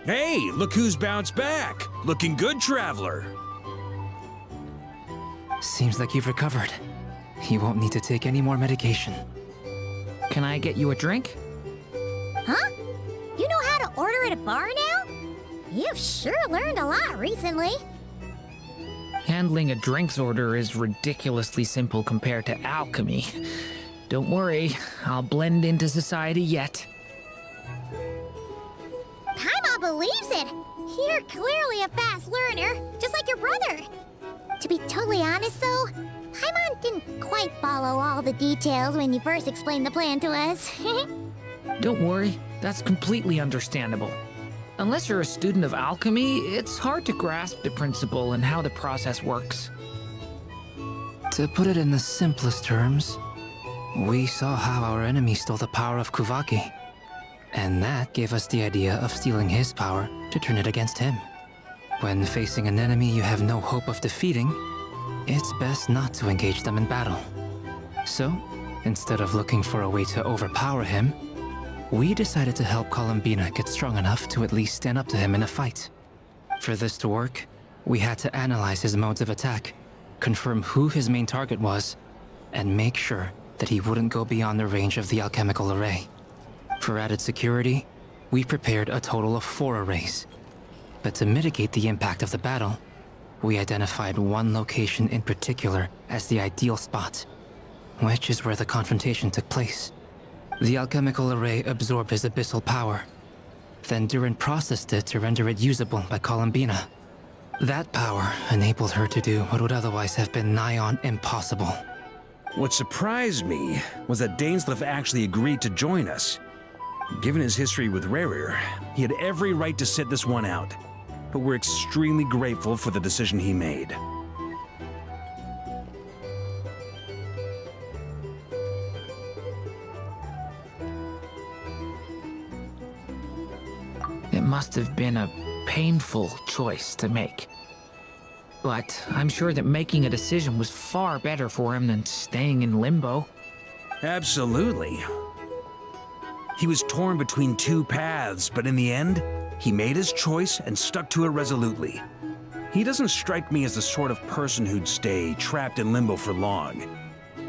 Hey, look who's bounced back. Looking good, traveler. Seems like you've recovered. You won't need to take any more medication. Can I get you a drink? Huh? You know how to order at a bar now? You've sure learned a lot recently. Handling a drinks order is ridiculously simple compared to alchemy. Don't worry, I'll blend into society yet. Paimon believes it. You're clearly a fast learner, just like your brother. To be totally honest, though, Paimon didn't quite follow all the details when you first explained the plan to us. Don't worry, that's completely understandable. Unless you're a student of alchemy, it's hard to grasp the principle and how the process works. To put it in the simplest terms, we saw how our enemy stole the power of Kuvaki. And that gave us the idea of stealing his power to turn it against him. When facing an enemy you have no hope of defeating, it's best not to engage them in battle. So, instead of looking for a way to overpower him, we decided to help Columbina get strong enough to at least stand up to him in a fight. For this to work, we had to analyze his modes of attack, confirm who his main target was, and make sure that he wouldn't go beyond the range of the alchemical array. For added security, we prepared a total of 4 arrays. But to mitigate the impact of the battle, we identified one location in particular as the ideal spot, which is where the confrontation took place. The alchemical array absorbed his abyssal power. Then Durin processed it to render it usable by Columbina. That power enabled her to do what would otherwise have been nigh on impossible. What surprised me was that Dainsleif actually agreed to join us. Given his history with Rerir, he had every right to sit this one out. But we're extremely grateful for the decision he made. It must have been a painful choice to make. But I'm sure that making a decision was far better for him than staying in limbo. Absolutely. He was torn between 2 paths, but in the end, he made his choice and stuck to it resolutely. He doesn't strike me as the sort of person who'd stay trapped in limbo for long.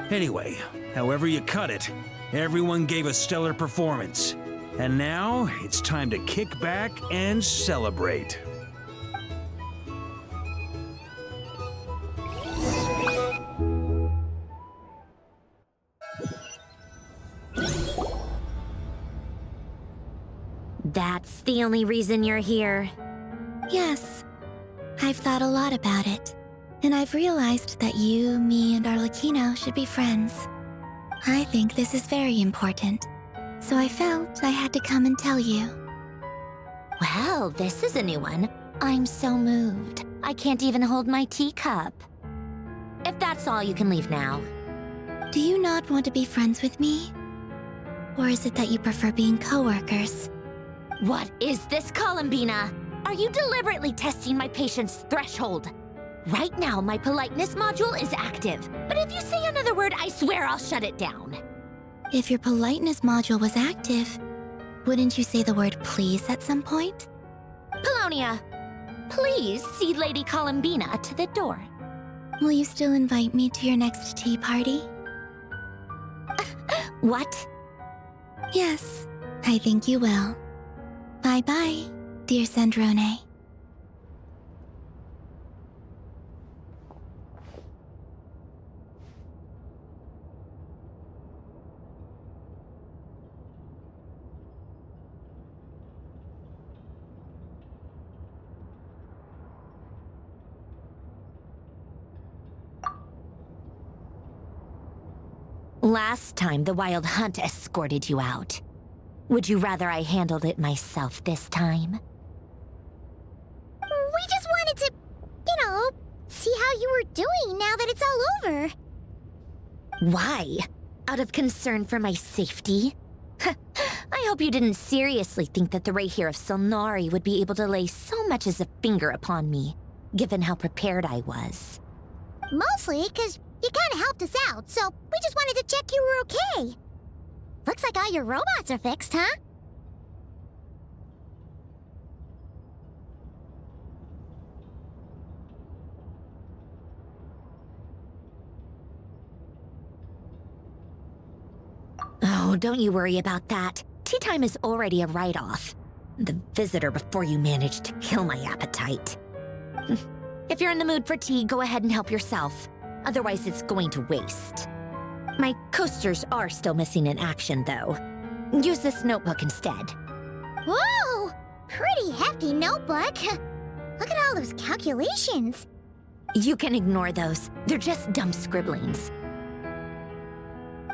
Anyway, however you cut it, everyone gave a stellar performance. And now, it's time to kick back and celebrate. That's the only reason you're here. Yes. I've thought a lot about it. And I've realized that you, me, and Arlecchino should be friends. I think this is very important. So I felt I had to come and tell you. Well, this is a new one. I'm so moved. I can't even hold my teacup. If that's all, you can leave now. Do you not want to be friends with me? Or is it that you prefer being co-workers? What is this, Columbina? Are you deliberately testing my patience threshold? Right now, my politeness module is active. But if you say another word, I swear I'll shut it down. If your politeness module was active, wouldn't you say the word please at some point? Polonia, please see Lady Columbina to the door. Will you still invite me to your next tea party? What? Yes, I think you will. Bye-bye, dear Sandrone. Last time, the Wild Hunt escorted you out. Would you rather I handled it myself this time? We just wanted to, see how you were doing now that it's all over. Why? Out of concern for my safety? I hope you didn't seriously think that the Rayhir of Solnari would be able to lay so much as a finger upon me, given how prepared I was. Mostly because you kind of helped us out, so we just wanted to check you were okay. Looks like all your robots are fixed, huh? Oh, don't you worry about that. Tea time is already a write-off. The visitor before you managed to kill my appetite. If you're in the mood for tea, go ahead and help yourself. Otherwise, it's going to waste. My coasters are still missing in action, though. Use this notebook instead. Whoa! Pretty hefty notebook. Look at all those calculations. You can ignore those. They're just dumb scribblings.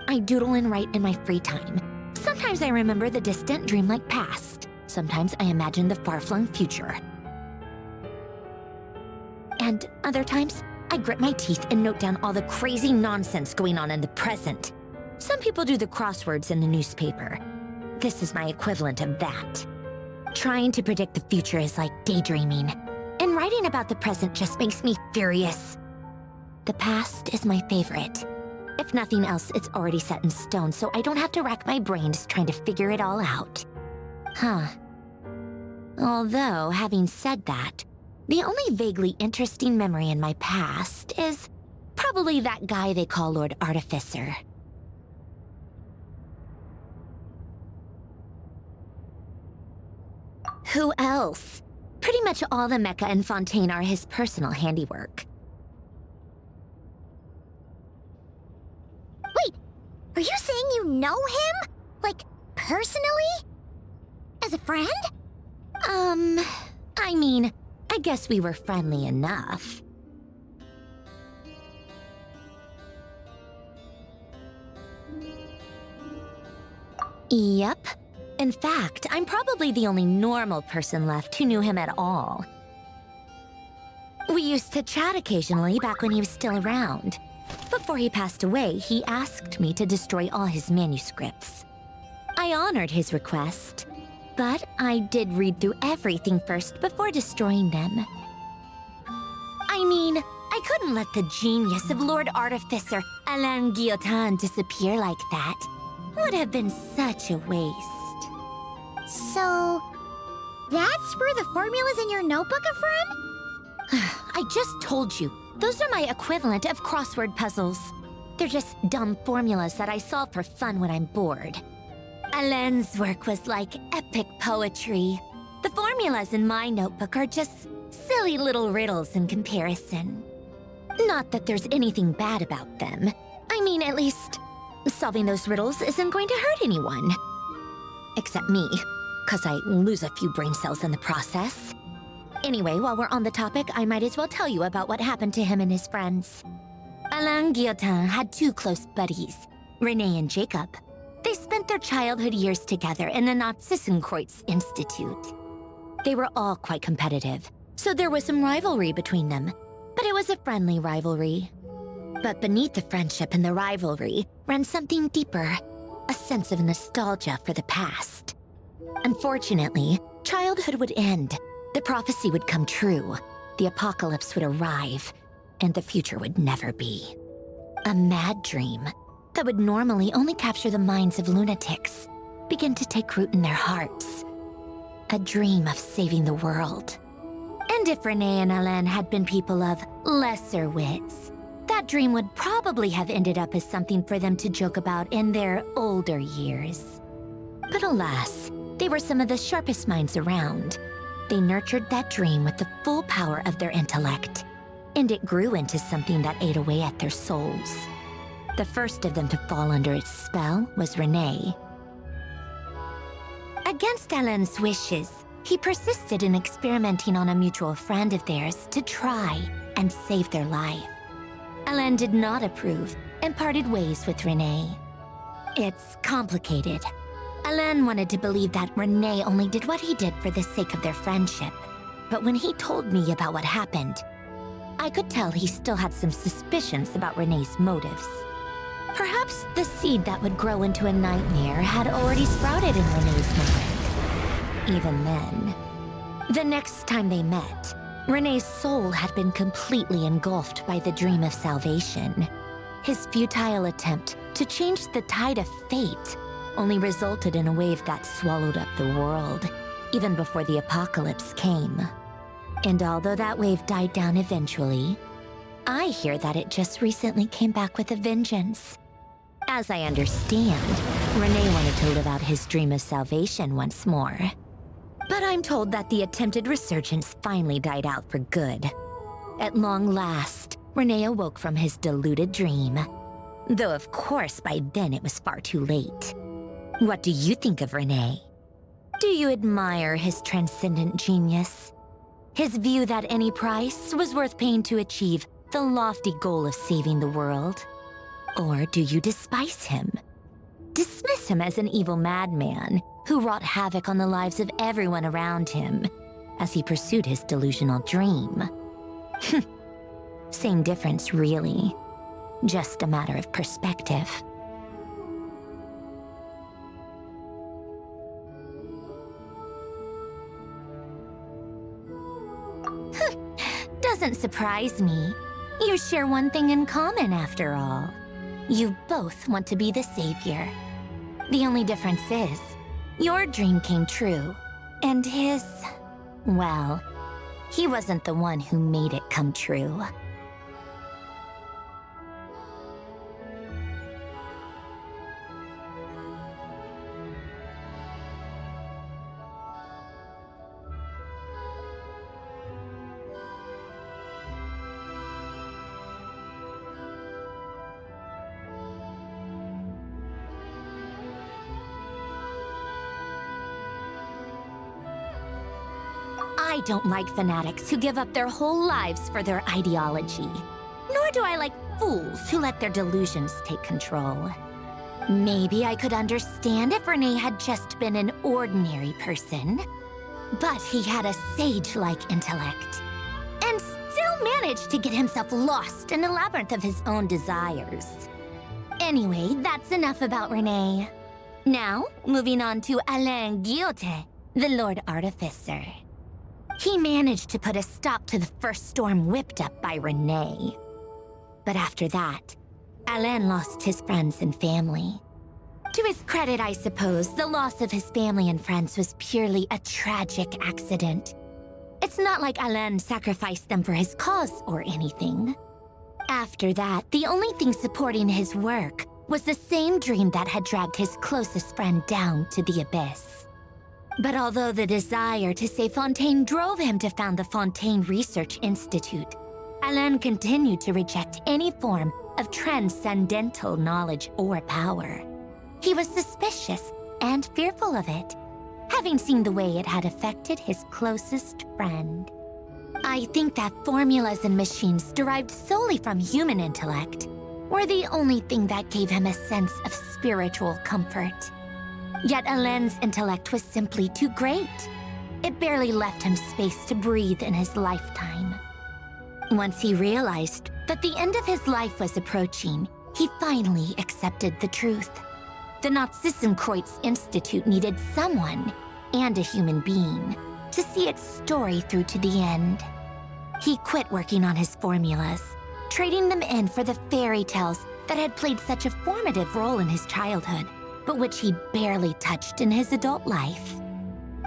I doodle and write in my free time. Sometimes I remember the distant dreamlike past. Sometimes I imagine the far-flung future. And other times, I grit my teeth and note down all the crazy nonsense going on in the present. Some people do the crosswords in the newspaper. This is my equivalent of that. Trying to predict the future is like daydreaming, and writing about the present just makes me furious. The past is my favorite. If nothing else, it's already set in stone, so I don't have to rack my brains trying to figure it all out. Huh. Although, having said that, the only vaguely interesting memory in my past is probably that guy they call Lord Artificer. Who else? Pretty much all the mecha in Fontaine are his personal handiwork. Wait, are you saying you know him? Like, personally? As a friend? I mean, I guess we were friendly enough. Yep. In fact, I'm probably the only normal person left who knew him at all. We used to chat occasionally back when he was still around. Before he passed away, he asked me to destroy all his manuscripts. I honored his request, but I did read through everything first before destroying them. I mean, I couldn't let the genius of Lord Artificer Alain Guillotin disappear like that. Would have been such a waste. So, that's where the formulas in your notebook are from? I just told you, those are my equivalent of crossword puzzles. They're just dumb formulas that I solve for fun when I'm bored. Alain's work was like epic poetry. The formulas in my notebook are just silly little riddles in comparison. Not that there's anything bad about them. I mean, at least, solving those riddles isn't going to hurt anyone. Except me, 'cause I lose a few brain cells in the process. Anyway, while we're on the topic, I might as well tell you about what happened to him and his friends. Alain Guillotin had two close buddies, Renee and Jacob. They spent their childhood years together in the Narzissenkreuz Institute. They were all quite competitive, so there was some rivalry between them, but it was a friendly rivalry. But beneath the friendship and the rivalry ran something deeper, a sense of nostalgia for the past. Unfortunately, childhood would end, the prophecy would come true, the apocalypse would arrive, and the future would never be. A mad dream that would normally only capture the minds of lunatics began to take root in their hearts. A dream of saving the world. And if Renee and Alain had been people of lesser wits, that dream would probably have ended up as something for them to joke about in their older years. But alas, they were some of the sharpest minds around. They nurtured that dream with the full power of their intellect, and it grew into something that ate away at their souls. The first of them to fall under its spell was Renee. Against Alain's wishes, he persisted in experimenting on a mutual friend of theirs to try and save their life. Alain did not approve and parted ways with Renee. It's complicated. Alain wanted to believe that Renee only did what he did for the sake of their friendship. But when he told me about what happened, I could tell he still had some suspicions about Renee's motives. Perhaps the seed that would grow into a nightmare had already sprouted in Renee's mind. Even then, the next time they met, Renee's soul had been completely engulfed by the dream of salvation. His futile attempt to change the tide of fate only resulted in a wave that swallowed up the world, even before the apocalypse came. And although that wave died down eventually, I hear that it just recently came back with a vengeance. As I understand, Renee wanted to live out his dream of salvation once more. But I'm told that the attempted resurgence finally died out for good. At long last, Renee awoke from his deluded dream. Though of course by then it was far too late. What do you think of Renee? Do you admire his transcendent genius? His view that any price was worth paying to achieve the lofty goal of saving the world? Or do you despise him? Dismiss him as an evil madman who wrought havoc on the lives of everyone around him as he pursued his delusional dream? Same difference, really. Just a matter of perspective. Doesn't surprise me. You share one thing in common, after all. You both want to be the savior. The only difference is, your dream came true, and his, well, he wasn't the one who made it come true. I don't like fanatics who give up their whole lives for their ideology. Nor do I like fools who let their delusions take control. Maybe I could understand if Renee had just been an ordinary person. But he had a sage-like intellect. And still managed to get himself lost in a labyrinth of his own desires. Anyway, that's enough about Renee. Now, moving on to Alain Guillotin, the Lord Artificer. He managed to put a stop to the first storm whipped up by Renee. But after that, Alain lost his friends and family. To his credit, I suppose, the loss of his family and friends was purely a tragic accident. It's not like Alain sacrificed them for his cause or anything. After that, the only thing supporting his work was the same dream that had dragged his closest friend down to the abyss. But although the desire to save Fontaine drove him to found the Fontaine Research Institute, Alain continued to reject any form of transcendental knowledge or power. He was suspicious and fearful of it, having seen the way it had affected his closest friend. I think that formulas and machines derived solely from human intellect were the only thing that gave him a sense of spiritual comfort. Yet Alain's intellect was simply too great. It barely left him space to breathe in his lifetime. Once he realized that the end of his life was approaching, he finally accepted the truth. The Nazissenkreuz Institute needed someone, and a human being, to see its story through to the end. He quit working on his formulas, trading them in for the fairy tales that had played such a formative role in his childhood, but which he barely touched in his adult life.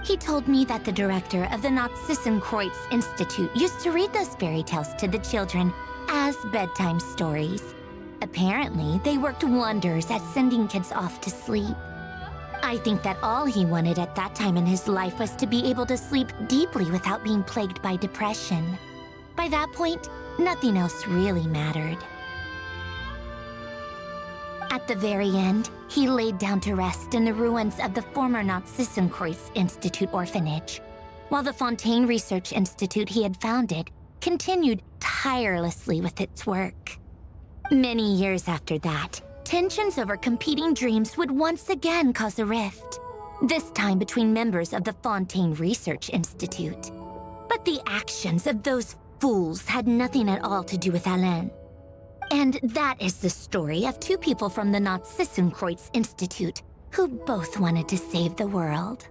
He told me that the director of the Nazissenkreuz Institute used to read those fairy tales to the children as bedtime stories. Apparently, they worked wonders at sending kids off to sleep. I think that all he wanted at that time in his life was to be able to sleep deeply without being plagued by depression. By that point, nothing else really mattered. At the very end, he laid down to rest in the ruins of the former Nazissenkreuz Institute orphanage, while the Fontaine Research Institute he had founded continued tirelessly with its work. Many years after that, tensions over competing dreams would once again cause a rift, this time between members of the Fontaine Research Institute. But the actions of those fools had nothing at all to do with Alain. And that is the story of two people from the Nazissenkreuz Institute who both wanted to save the world.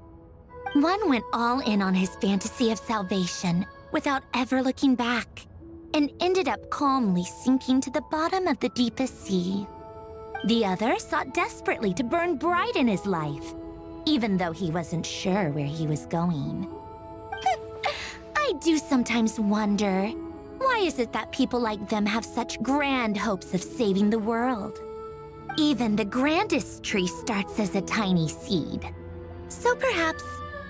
One went all in on his fantasy of salvation without ever looking back, and ended up calmly sinking to the bottom of the deepest sea. The other sought desperately to burn bright in his life, even though he wasn't sure where he was going. I do sometimes wonder, why is it that people like them have such grand hopes of saving the world? Even the grandest tree starts as a tiny seed. So perhaps,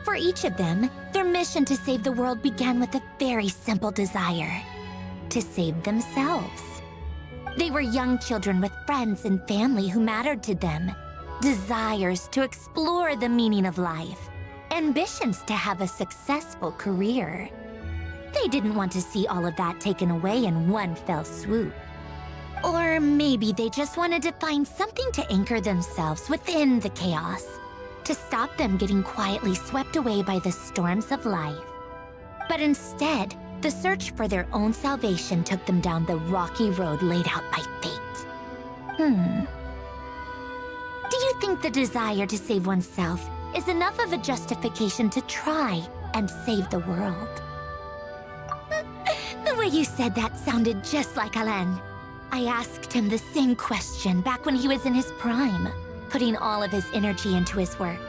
for each of them, their mission to save the world began with a very simple desire: to save themselves. They were young children with friends and family who mattered to them, desires to explore the meaning of life, ambitions to have a successful career. They didn't want to see all of that taken away in one fell swoop. Or maybe they just wanted to find something to anchor themselves within the chaos, to stop them getting quietly swept away by the storms of life. But instead, the search for their own salvation took them down the rocky road laid out by fate. Do you think the desire to save oneself is enough of a justification to try and save the world? The way you said that sounded just like Alain. I asked him the same question back when he was in his prime, putting all of his energy into his work.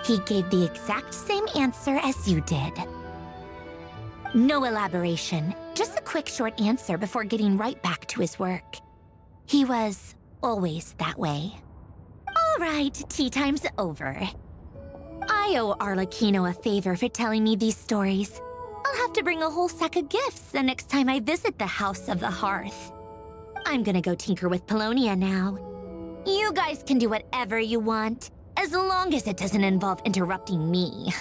He gave the exact same answer as you did. No elaboration, just a quick short answer before getting right back to his work. He was always that way. All right, tea time's over. I owe Arlecchino a favor for telling me these stories. I'll have to bring a whole sack of gifts the next time I visit the House of the Hearth. I'm gonna go tinker with Polonia now. You guys can do whatever you want, as long as it doesn't involve interrupting me.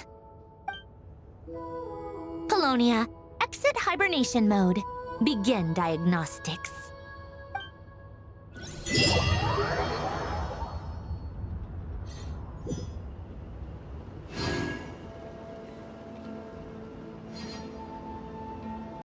Polonia, exit hibernation mode. Begin diagnostics.